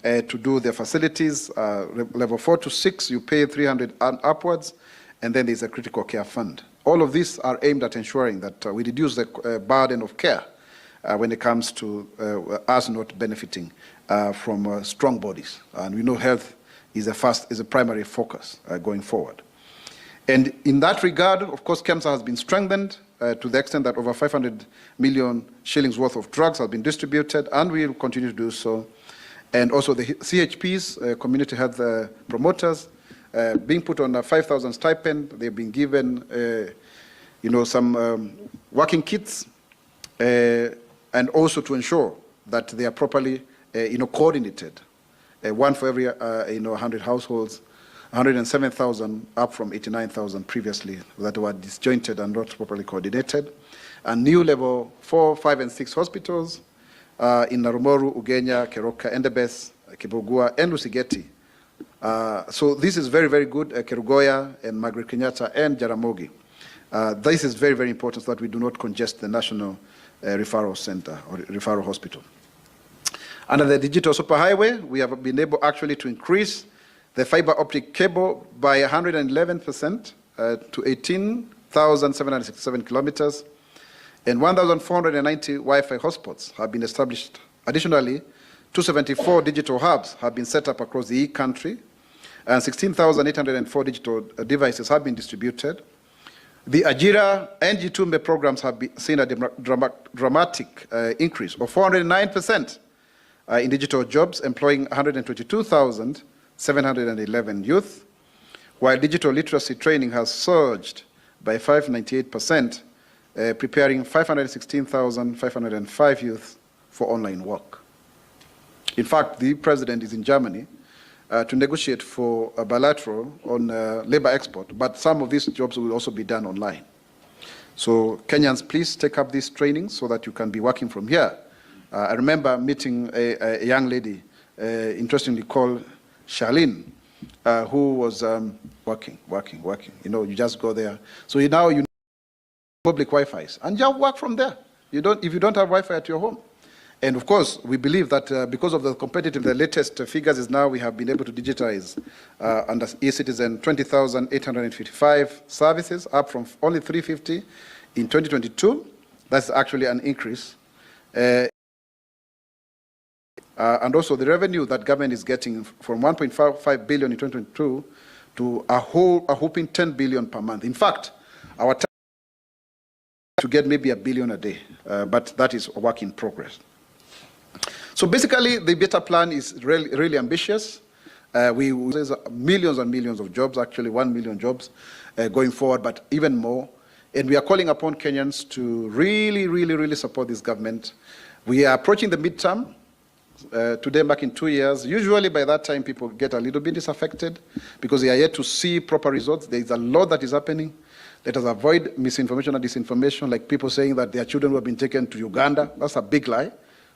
to do their facilities. Level 4 to 6, you pay 300 and upwards, and then there's a critical care fund. All of these are aimed at ensuring that we reduce the burden of care when it comes to us not benefiting from strong bodies. And we know health is a primary focus going forward. And in that regard, of course, KEMSA has been strengthened to the extent that over 500 million shillings worth of drugs have been distributed, and we will continue to do so. And also the CHPs, community health promoters, being put on a 5,000 stipend. They've been given, some working kits, and also to ensure that they are properly, coordinated. One for every, 100 households. 107,000 up from 89,000 previously that were disjointed and not properly coordinated. And new level 4, 5, and 6 hospitals in Narumoru, Ugenya, Keroka, Endebess, Kibogua, and Lusigeti. So this is very, very good, Kerugoya and Margaret Kenyatta and Jaramogi. This is very, very important so that we do not congest the National Referral Center or Referral Hospital. Under the digital superhighway, we have been able actually to increase the fiber optic cable by 111% to 18,767 kilometers, and 1,490 Wi-Fi hotspots have been established. Additionally, 274 digital hubs have been set up across the country, and 16,804 digital devices have been distributed. The Ajira and Gitumbe programs have seen a dramatic increase of 409% in digital jobs, employing 122,711 youth, while digital literacy training has surged by 598%, preparing 516,505 youth for online work. In fact, the president is in Germany to negotiate for a bilateral on labor export, but some of these jobs will also be done online. So Kenyans, please take up this training so that you can be working from here. I remember meeting a young lady, interestingly called Charlene, who was working. You know, you just go there. So now you need public Wi-Fi's, and just work from there. If you don't have Wi-Fi at your home. And of course, we believe that because of the latest figures is now we have been able to digitize under eCitizen 20,855 services, up from only 350 in 2022. That's actually an increase. And also the revenue that government is getting from 1.55 billion in 2022 to a whopping 10 billion per month. In fact, our target is to get maybe $1 billion a day, but that is a work in progress. So basically, the beta plan is really ambitious. There's millions and millions of jobs, actually 1 million jobs going forward, but even more. And we are calling upon Kenyans to really support this government. We are approaching the midterm. Today, back in 2 years, usually by that time people get a little bit disaffected because they are yet to see proper results. There is a lot that is happening. Let us avoid misinformation and disinformation, like people saying that their children have been taken to Uganda. That's a big lie.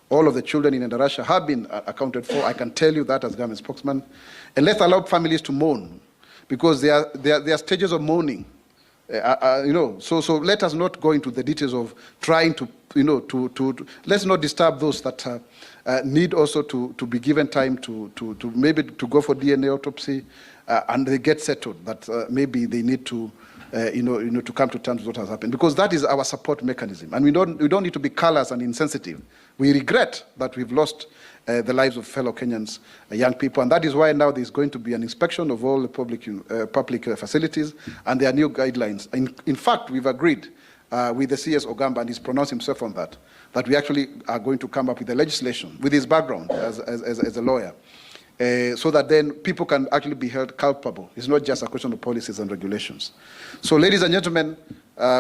All of the children in Russia have been accounted for. I can tell you that as government spokesman. And let's allow families to mourn, because there are stages of mourning. So let us not go into the details of trying to, let's not disturb those that need also to be given time to maybe to go for DNA autopsy, and they get settled, that maybe they need to, to come to terms with what has happened, because that is our support mechanism. And we don't need to be callous and insensitive. We regret that we've lost the lives of fellow Kenyans, young people, and that is why now there's going to be an inspection of all the public facilities, and there are new guidelines. In fact, we've agreed with the CS Ogamba, and he's pronounced himself on that we actually are going to come up with a legislation with his background as a lawyer, so that then people can actually be held culpable. It's not just a question of policies and regulations. So, ladies and gentlemen,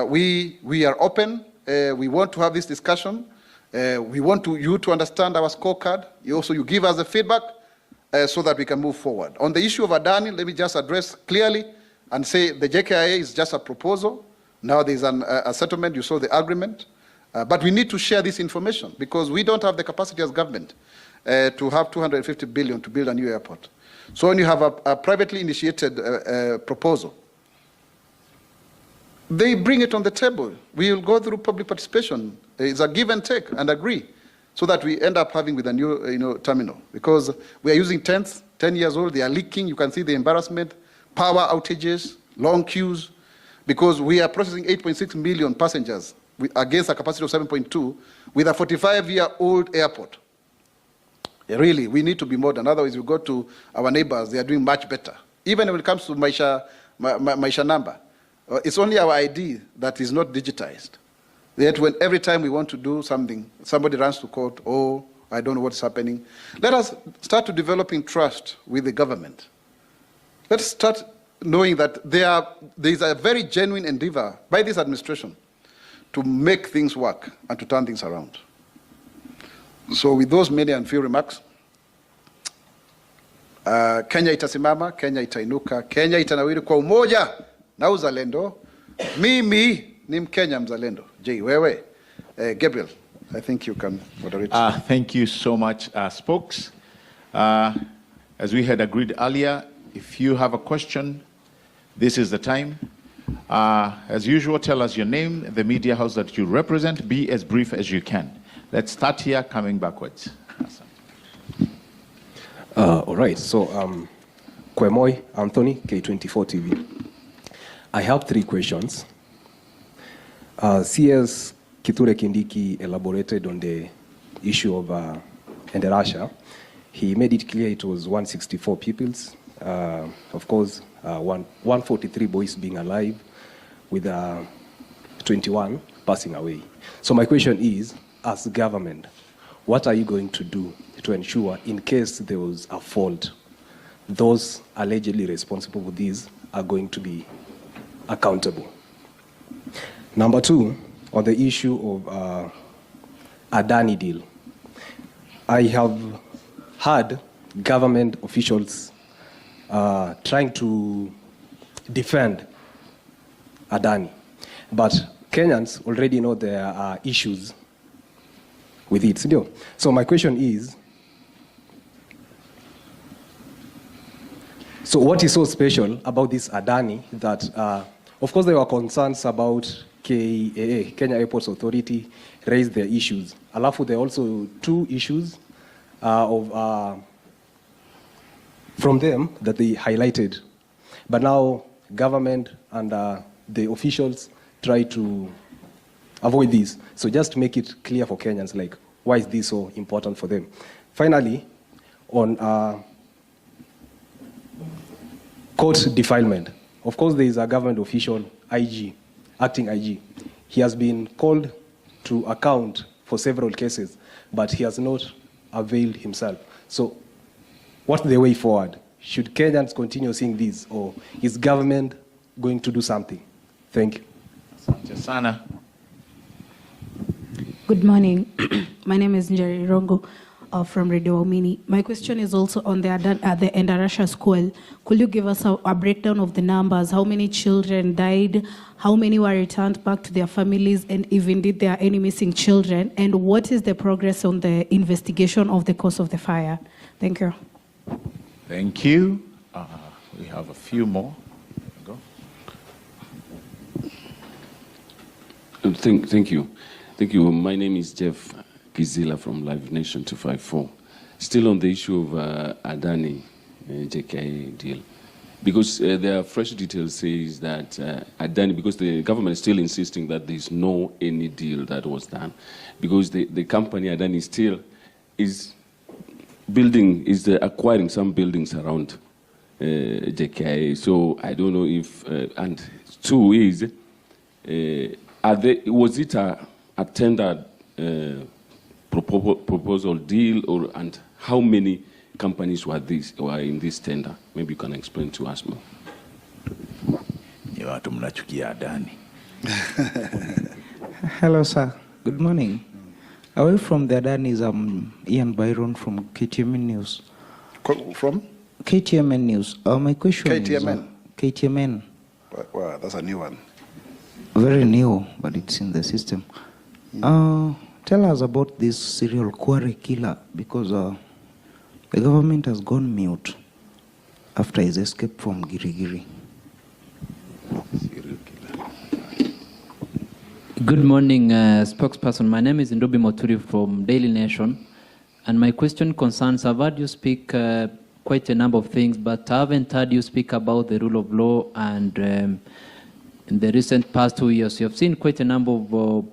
we are open. We want to have this discussion. We want you to understand our scorecard. You give us the feedback so that we can move forward. On the issue of ADANI, let me just address clearly and say the JKIA is just a proposal. Now there's a settlement. You saw the agreement. But we need to share this information, because we don't have the capacity as government to have 250 billion to build a new airport. So when you have a privately initiated proposal, they bring it on the table. We will go through public participation. It's a give and take and agree, so that we end up having with a new terminal. Because we are using 10 years old, they are leaking. You can see the embarrassment, power outages, long queues, because we are processing 8.6 million passengers against a capacity of 7.2 with a 45-year-old airport. Really, we need to be modern. Otherwise, we go to our neighbors, they are doing much better. Even when it comes to Maisha number, it's only our ID that is not digitized. Yet when every time we want to do something, somebody runs to court, oh, I don't know what's happening. Let us start to developing trust with the government. Let's start knowing that there is a very genuine endeavor by this administration to make things work and to turn things around. So with those many and few remarks, Kenya itasimama, Kenya itainuka, Kenya itanawiri kwa umoja na uzalendo. Mimi ni Mkenya mzalendo. J, wewe, Gabriel, I think you can moderate. Thank you so much, Spokes. As we had agreed earlier, if you have a question, this is the time. As usual, tell us your name, the media house that you represent. Be as brief as you can. Let's start here, coming backwards. All right, so Kwemoy Anthony, K24 TV. I have 3 questions. CS Kithure Kindiki elaborated on the issue of Russia. He made it clear it was 164 pupils. Of course, 143 boys being alive, with 21 passing away. So my question is, as government, what are you going to do to ensure, in case there was a fault, those allegedly responsible for this are going to be accountable? Number 2, on the issue of ADANI deal, I have heard government officials trying to defend ADANI, but Kenyans already know there are issues with it. So my question is, So what is so special about this ADANI that, of course, there were concerns about KAA, Kenya Airports Authority, raised their issues. Alafu, there are also two issues from them that they highlighted. But now government and the officials try to avoid this. So just to make it clear for Kenyans, like, why is this so important for them? Finally, on court defilement. Of course, there is a government official, IG, acting IG. He has been called to account for several cases, but he has not availed himself. So what's the way forward? Should Kenyans continue seeing this, or is government going to do something? Thank you. Asante sana. Good morning. My name is Njeri Rongo from Radio Omini. My question is also on the Endarasha school. Could you give us a breakdown of the numbers? How many children died? How many were returned back to their families? And even did there are any missing children? And what is the progress on the investigation of the cause of the fire? Thank you. Thank you. We have a few more. There you go. Thank you. Thank you. My name is Jeff Gizila from Live Nation 254. Still on the issue of ADANI-JKIA deal. Because there are fresh details says that ADANI, because the government is still insisting that there's no any deal that was done. Because the company ADANI still is acquiring some buildings around JKIA. So I don't know if, and two is, was it a tendered proposal deal, and how many companies were in this tender? Maybe you can explain to us more. Hello, sir. Good morning. Away from the ADANI is Ian Byron from KTMN News. From? KTMN News. My question KTMN? is... KTMN. Wow, that's a new one. Very new, but it's in the system. Tell us about this serial quarry killer, because the government has gone mute after his escape from Girigiri. Good morning, spokesperson. My name is Ndobi Moturi from Daily Nation, and my question concerns, I've heard you speak quite a number of things, but I haven't heard you speak about the rule of law. And in the recent past 2 years, you have seen quite a number of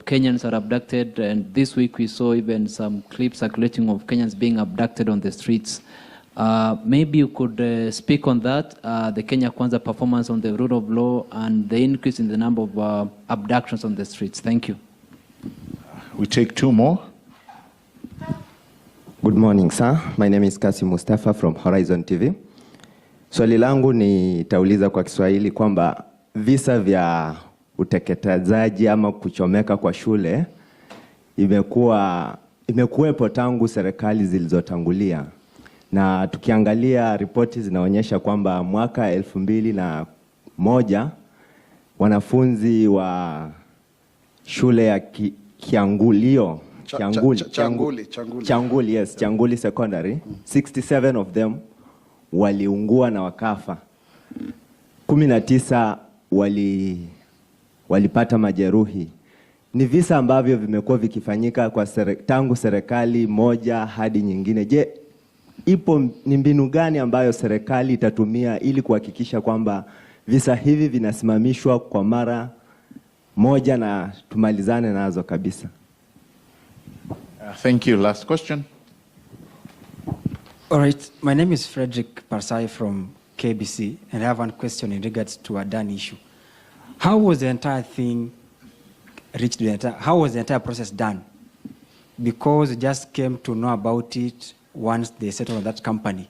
Kenyans are abducted, and this week we saw even some clips circulating of Kenyans being abducted on the streets. Maybe you could speak on that, the Kenya Kwanza performance on the rule of law and the increase in the number of abductions on the streets. Thank you. We take two more. Good morning, sir. My name is Kasi Mustafa from Horizon TV. Swali langu nitauliza kwa Kiswahili kwamba visa vya uteketezaji ama kuchomeka kwa shule imekuwepo tangu serikali zilizotangulia. Na tukiangalia ripoti zinaonyesha kwamba mwaka 2001 wanafunzi wa shule ya Changuli Secondary, 67 of them waliungua na wakafa. 19 walipata majeruhi. Ni visa ambavyo vimekuwa vikifanyika kwa tangu serikali moja hadi nyingine. Je, ni mbinu gani ambayo serikali itatumia ili kuhakikisha kwamba visa hivi vinasimamishwa kwa mara moja na tumalizane nazo kabisa? Thank you. Last question. All right. My name is Frederick Parsai from KBC, and I have one question in regards to a ADANI issue. How was the entire thing reached? How was the entire process done? Because you just came to know about it once they settled on that company.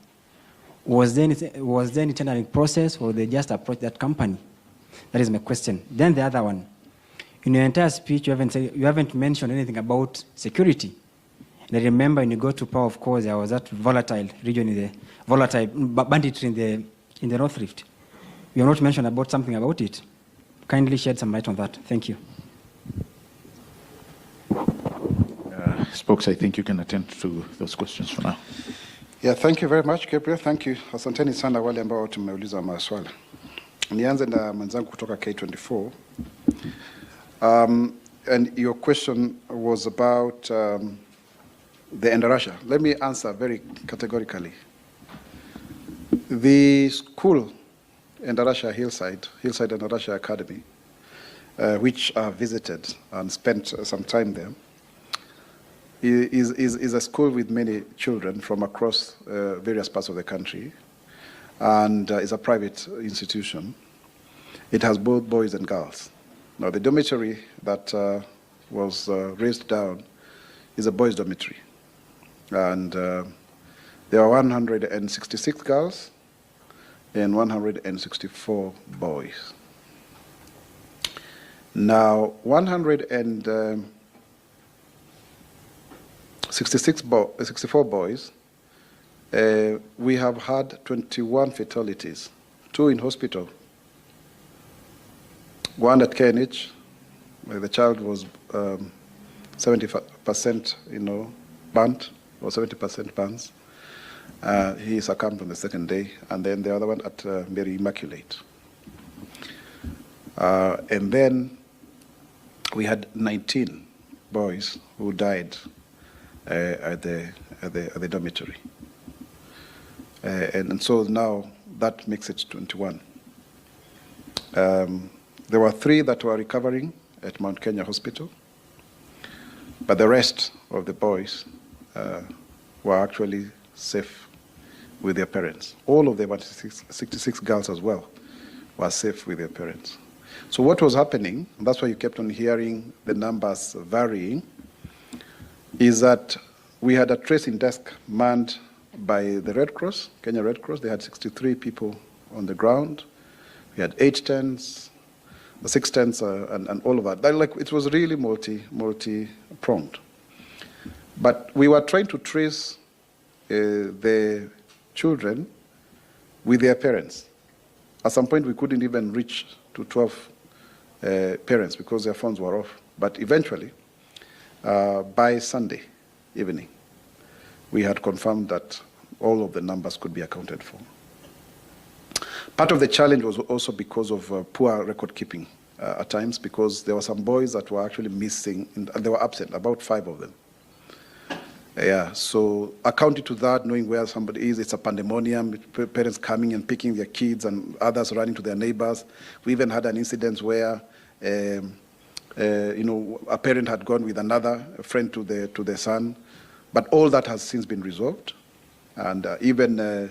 Was there any tendering process, or they just approached that company? That is my question. Then the other one. In your entire speech, you haven't mentioned anything about security. And I remember when you go to power, of course, there was that volatile region, volatile banditry in the North Rift. You have not mentioned about something about it. Kindly shed some light on that. Thank you. Spokes, I think you can attend to those questions for now. Yeah, thank you very much, Gabriel. Thank you. Asanteni sana wale ambao tumeuliza maswala. Nianze na mwenzangu kutoka K24. And your question was about the Endarasha. Let me answer very categorically. The school, Endarasha Hillside Endarasha Academy, which I visited and spent some time there, is a school with many children from across various parts of the country, and is a private institution. It has both boys and girls. Now, the dormitory that was raised down is a boys' dormitory, and there are 166 girls and 164 boys. Now, 64 boys, we have had 21 fatalities, 2 in hospital. One at KNH, where the child was 70%, burnt, or 70% burns. He succumbed on the second day, and then the other one at Mary Immaculate. And then we had 19 boys who died at the dormitory. And so now that makes it 21. There were 3 that were recovering at Mount Kenya Hospital, but the rest of the boys were actually safe with their parents. All of the 66 girls as well were safe with their parents. So what was happening, and that's why you kept on hearing the numbers varying, is that we had a tracing desk manned by the Red Cross, Kenya Red Cross. They had 63 people on the ground. We had 8 tents, 6 tents, and all of that. It was really multi-pronged. But we were trying to trace the children with their parents. At some point, we couldn't even reach to 12 parents because their phones were off. But eventually, by Sunday evening, we had confirmed that all of the numbers could be accounted for. Part of the challenge was also because of poor record keeping at times, because there were some boys that were actually missing, and they were absent, about 5 of them. Yeah, so accounting to that, knowing where somebody is, it's a pandemonium, parents coming and picking their kids and others running to their neighbors. We even had an incident where a parent had gone with another friend to the son, but all that has since been resolved. And even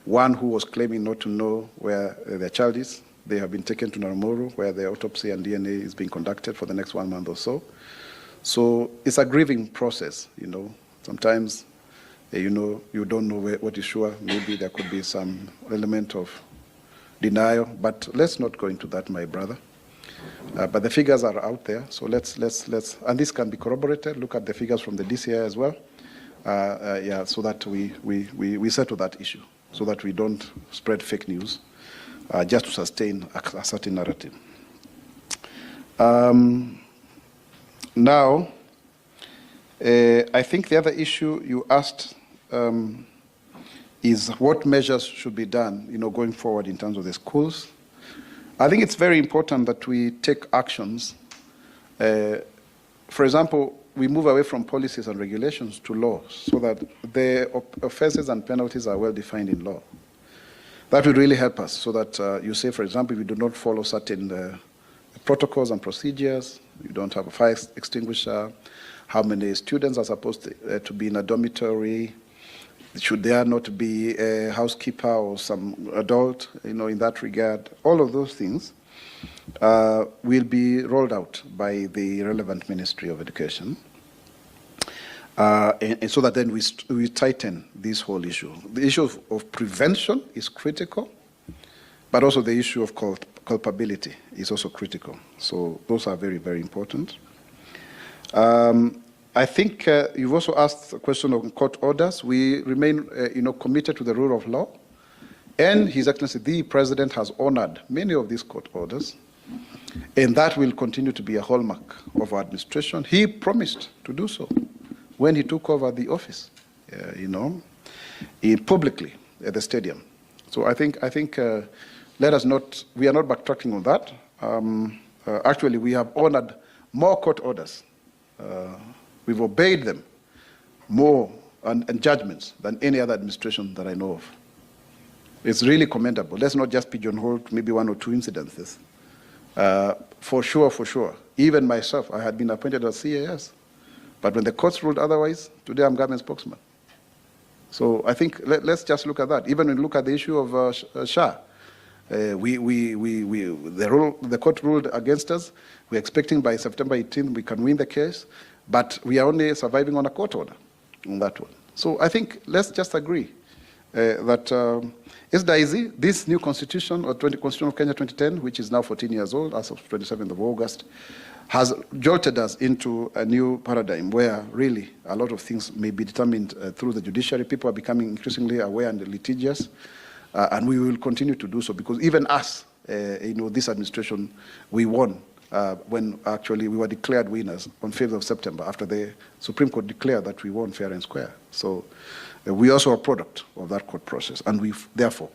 one who was claiming not to know where their child is, they have been taken to Naramoru, where the autopsy and DNA is being conducted for the next 1 month or so. So it's a grieving process, Sometimes, you don't know what is sure. Maybe there could be some element of denial, but let's not go into that, my brother. But the figures are out there, so let's, and this can be corroborated. Look at the figures from the DCI as well, so that we settle that issue, so that we don't spread fake news, just to sustain a certain narrative. Now, I think the other issue you asked is what measures should be done, going forward in terms of the schools. I think it's very important that we take actions. For example, we move away from policies and regulations to law, so that the offenses and penalties are well defined in law. That would really help us, so that you say, for example, if you do not follow certain protocols and procedures, you don't have a fire extinguisher, how many students are supposed to be in a dormitory, should there not be a housekeeper or some adult, in that regard. All of those things will be rolled out by the relevant Ministry of Education, and so that then we tighten this whole issue. The issue of prevention is critical, but also the issue of culpability is also critical. So those are very, very important. I think you've also asked a question on court orders. We remain, committed to the rule of law, and His Excellency the President has honored many of these court orders, and that will continue to be a hallmark of our administration. He promised to do so when he took over the office, publicly at the stadium. So I think let us not, we are not backtracking on that. Actually, we have honored more court orders. We've obeyed them more and judgments than any other administration that I know of. It's really commendable. Let's not just pigeonhole maybe one or two incidences. For sure. Even myself, I had been appointed as CAS. But when the courts ruled otherwise, today I'm government spokesman. So I think let's just look at that. Even when we look at the issue of SHA, the court ruled against us. We're expecting by September 18th we can win the case, but we are only surviving on a court order on that one. So I think let's just agree that it's dicey. This new constitution, or Constitution of Kenya 2010, which is now 14 years old as of 27th of August, has jolted us into a new paradigm where really a lot of things may be determined through the judiciary. People are becoming increasingly aware and litigious, and we will continue to do so because even us, this administration, we won when actually we were declared winners on 5th of September after the Supreme Court declared that we won fair and square. So we also are a product of that court process, and we therefore,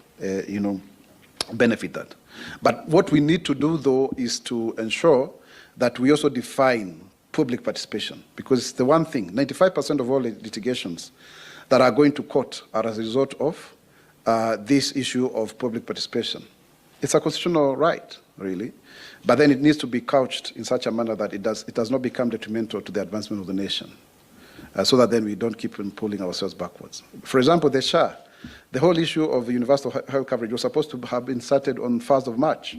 benefit that. But what we need to do, though, is to ensure that we also define public participation, because it's the one thing, 95% of all litigations that are going to court are as a result of this issue of public participation. It's a constitutional right, really, but then it needs to be couched in such a manner that it does not become detrimental to the advancement of the nation, so that then we don't keep on pulling ourselves backwards. For example, the SHA, the whole issue of universal health coverage was supposed to have been started on 1st of March.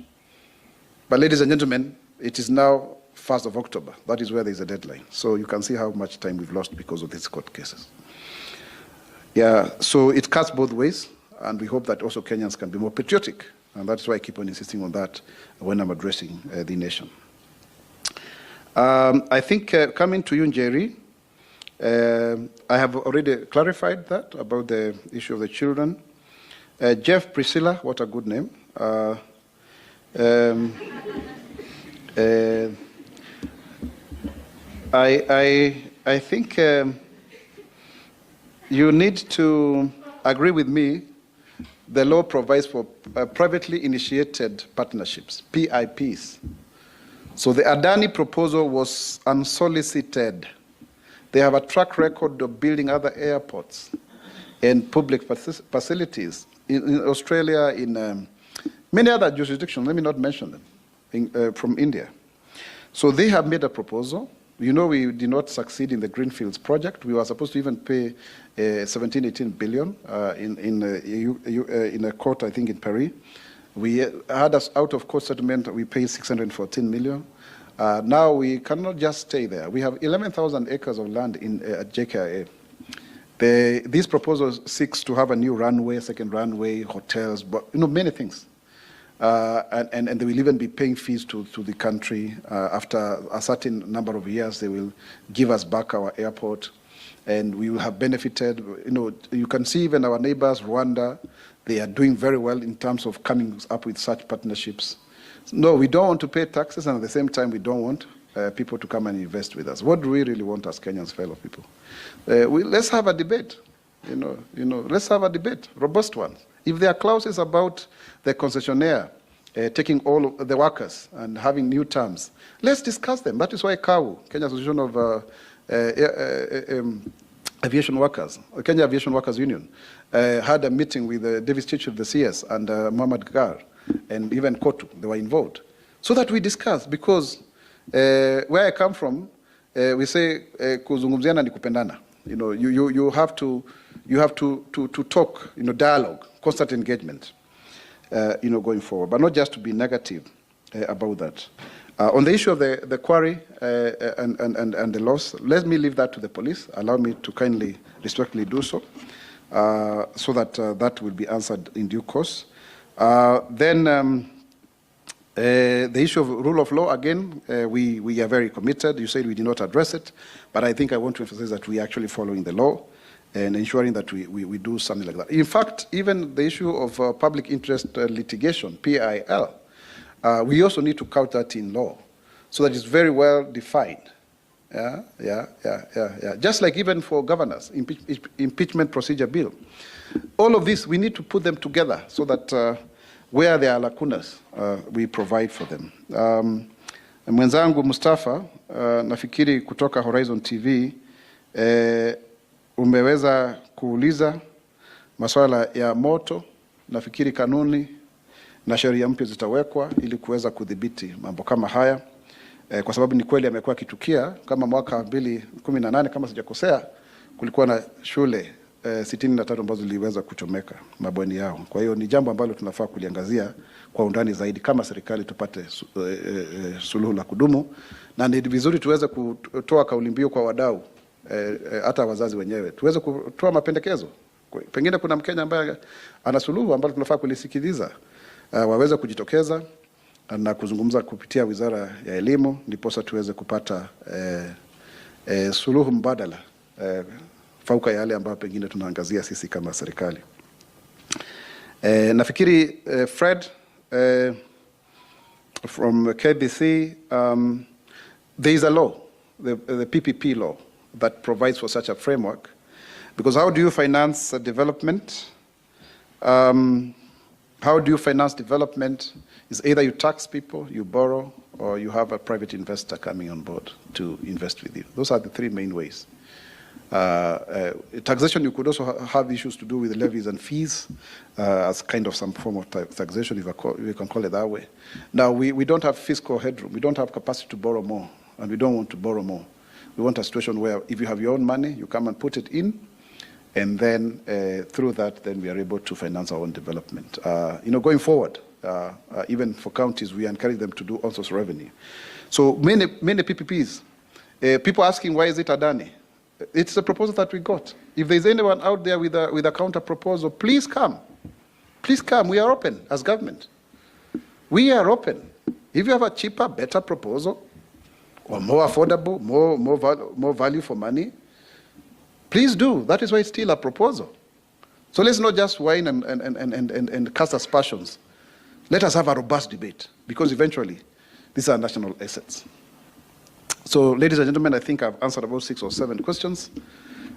But ladies and gentlemen, it is now 1st of October. That is where there is a deadline. So you can see how much time we've lost because of these court cases. Yeah, so it cuts both ways, and we hope that also Kenyans can be more patriotic. And that's why I keep on insisting on that when I'm addressing the nation. I think coming to you, Njeri, I have already clarified that about the issue of the children. Jeff Priscilla, what a good name. I think you need to agree with me. The law provides for privately initiated partnerships, PIPs. So the ADANI proposal was unsolicited. They have a track record of building other airports and public facilities in Australia, in many other jurisdictions, let me not mention them, from India. So they have made a proposal. You know, we did not succeed in the Greenfields project. We were supposed to even pay 18 billion in a court, I think, in Paris. We had us out of court settlement. We paid 614 million. Now we cannot just stay there. We have 11,000 acres of land at JKIA. These proposals seeks to have a new runway, second runway, hotels, but many things. And they will even be paying fees to the country. After a certain number of years, they will give us back our airport, and we will have benefited. You can see even our neighbors, Rwanda, they are doing very well in terms of coming up with such partnerships. No, we don't want to pay taxes, and at the same time, we don't want people to come and invest with us. What do we really want as Kenyans, fellow people? Let's have a debate. Let's have a debate, robust one. If there are clauses about the concessionaire taking all of the workers and having new terms, let's discuss them. That is why KAU, Kenya Association of Aviation Workers, Kenya Aviation Workers Union, had a meeting with Davis Chichu of the CS and Muhammad Gar, and even Kotu. They were involved, so that we discuss. Because where I come from, we say kuzungumziana ni kupendana. You have to talk, dialogue, constant engagement, going forward, but not just to be negative about that. On the issue of the quarry and the loss, let me leave that to the police. Allow me to kindly, respectfully do so, so that that will be answered in due course. Then the issue of rule of law, again, we are very committed. You said we did not address it, but I think I want to emphasize that we are actually following the law and ensuring that we do something like that. In fact, even the issue of public interest litigation, PIL, we also need to count that in law so that it's very well defined. Yeah. Just like even for governors, impeachment procedure bill. All of this, we need to put them together so that where there are lacunas, we provide for them. Mwenzangu Mustafa, nafikiri kutoka Horizon TV, umeweza kuuliza masuala ya moto. Nafikiri kanuni na sheria mpya zitawekwa ili kuweza kudhibiti mambo kama haya. Kwa sababu ni kweli amekuwa kitukia kama mwaka 2018 kama sijakosea, kulikuwa na shule 63 ambazo ziliweza kuchomeka mabweni yao. Kwa hiyo ni jambo ambalo tunafaa kuliangazia kwa undani zaidi kama serikali tupate suluhu la kudumu, na ni vizuri tuweze kutoa kauli mbiu kwa wadau, hata wazazi wenyewe tuweze kutoa mapendekezo. Pengine kuna Mkenya ambaye ana suluhu ambalo tunafaa kulisikiliza, waweze kujitokeza na kuzungumza kupitia Wizara ya Elimu, ndiposa tuweze kupata suluhu mbadala fauka yale ambayo pengine tunaangazia sisi kama serikali. Nafikiri Fred from KBC, there is a law, the PPP law, that provides for such a framework. Because how do you finance development? How do you finance development? Is either you tax people, you borrow, or you have a private investor coming on board to invest with you. Those are the three main ways. Taxation, you could also have issues to do with levies and fees as kind of some form of taxation, if you can call it that way. Now, we don't have fiscal headroom. We don't have capacity to borrow more, and we don't want to borrow more. We want a situation where if you have your own money, you come and put it in, and then through that, then we are able to finance our own development. Going forward, even for counties, we encourage them to do also revenue. So many PPPs. People asking, why is it ADANI? It's a proposal that we got. If there's anyone out there with a counter proposal, please come. Please come. We are open as government. We are open. If you have a cheaper, better proposal, or more affordable, more value for money, please do. That is why it's still a proposal. So let's not just whine and cast aspersions. Let us have a robust debate, because eventually these are national assets. So, ladies and gentlemen, I think I've answered about 6 or 7 questions.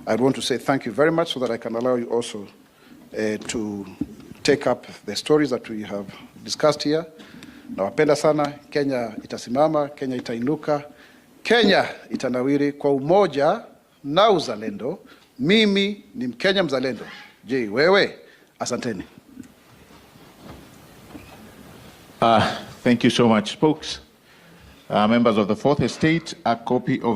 I want to say thank you very much so that I can allow you also to take up the stories that we have discussed here. Nawapenda sana. Kenya itasimama, Kenya itainuka, Kenya itanawiri kwa umoja na uzalendo. Mimi ni Mkenya mzalendo. Je, wewe? Asanteni. Thank you so much, folks. Members of the Fourth Estate, a copy of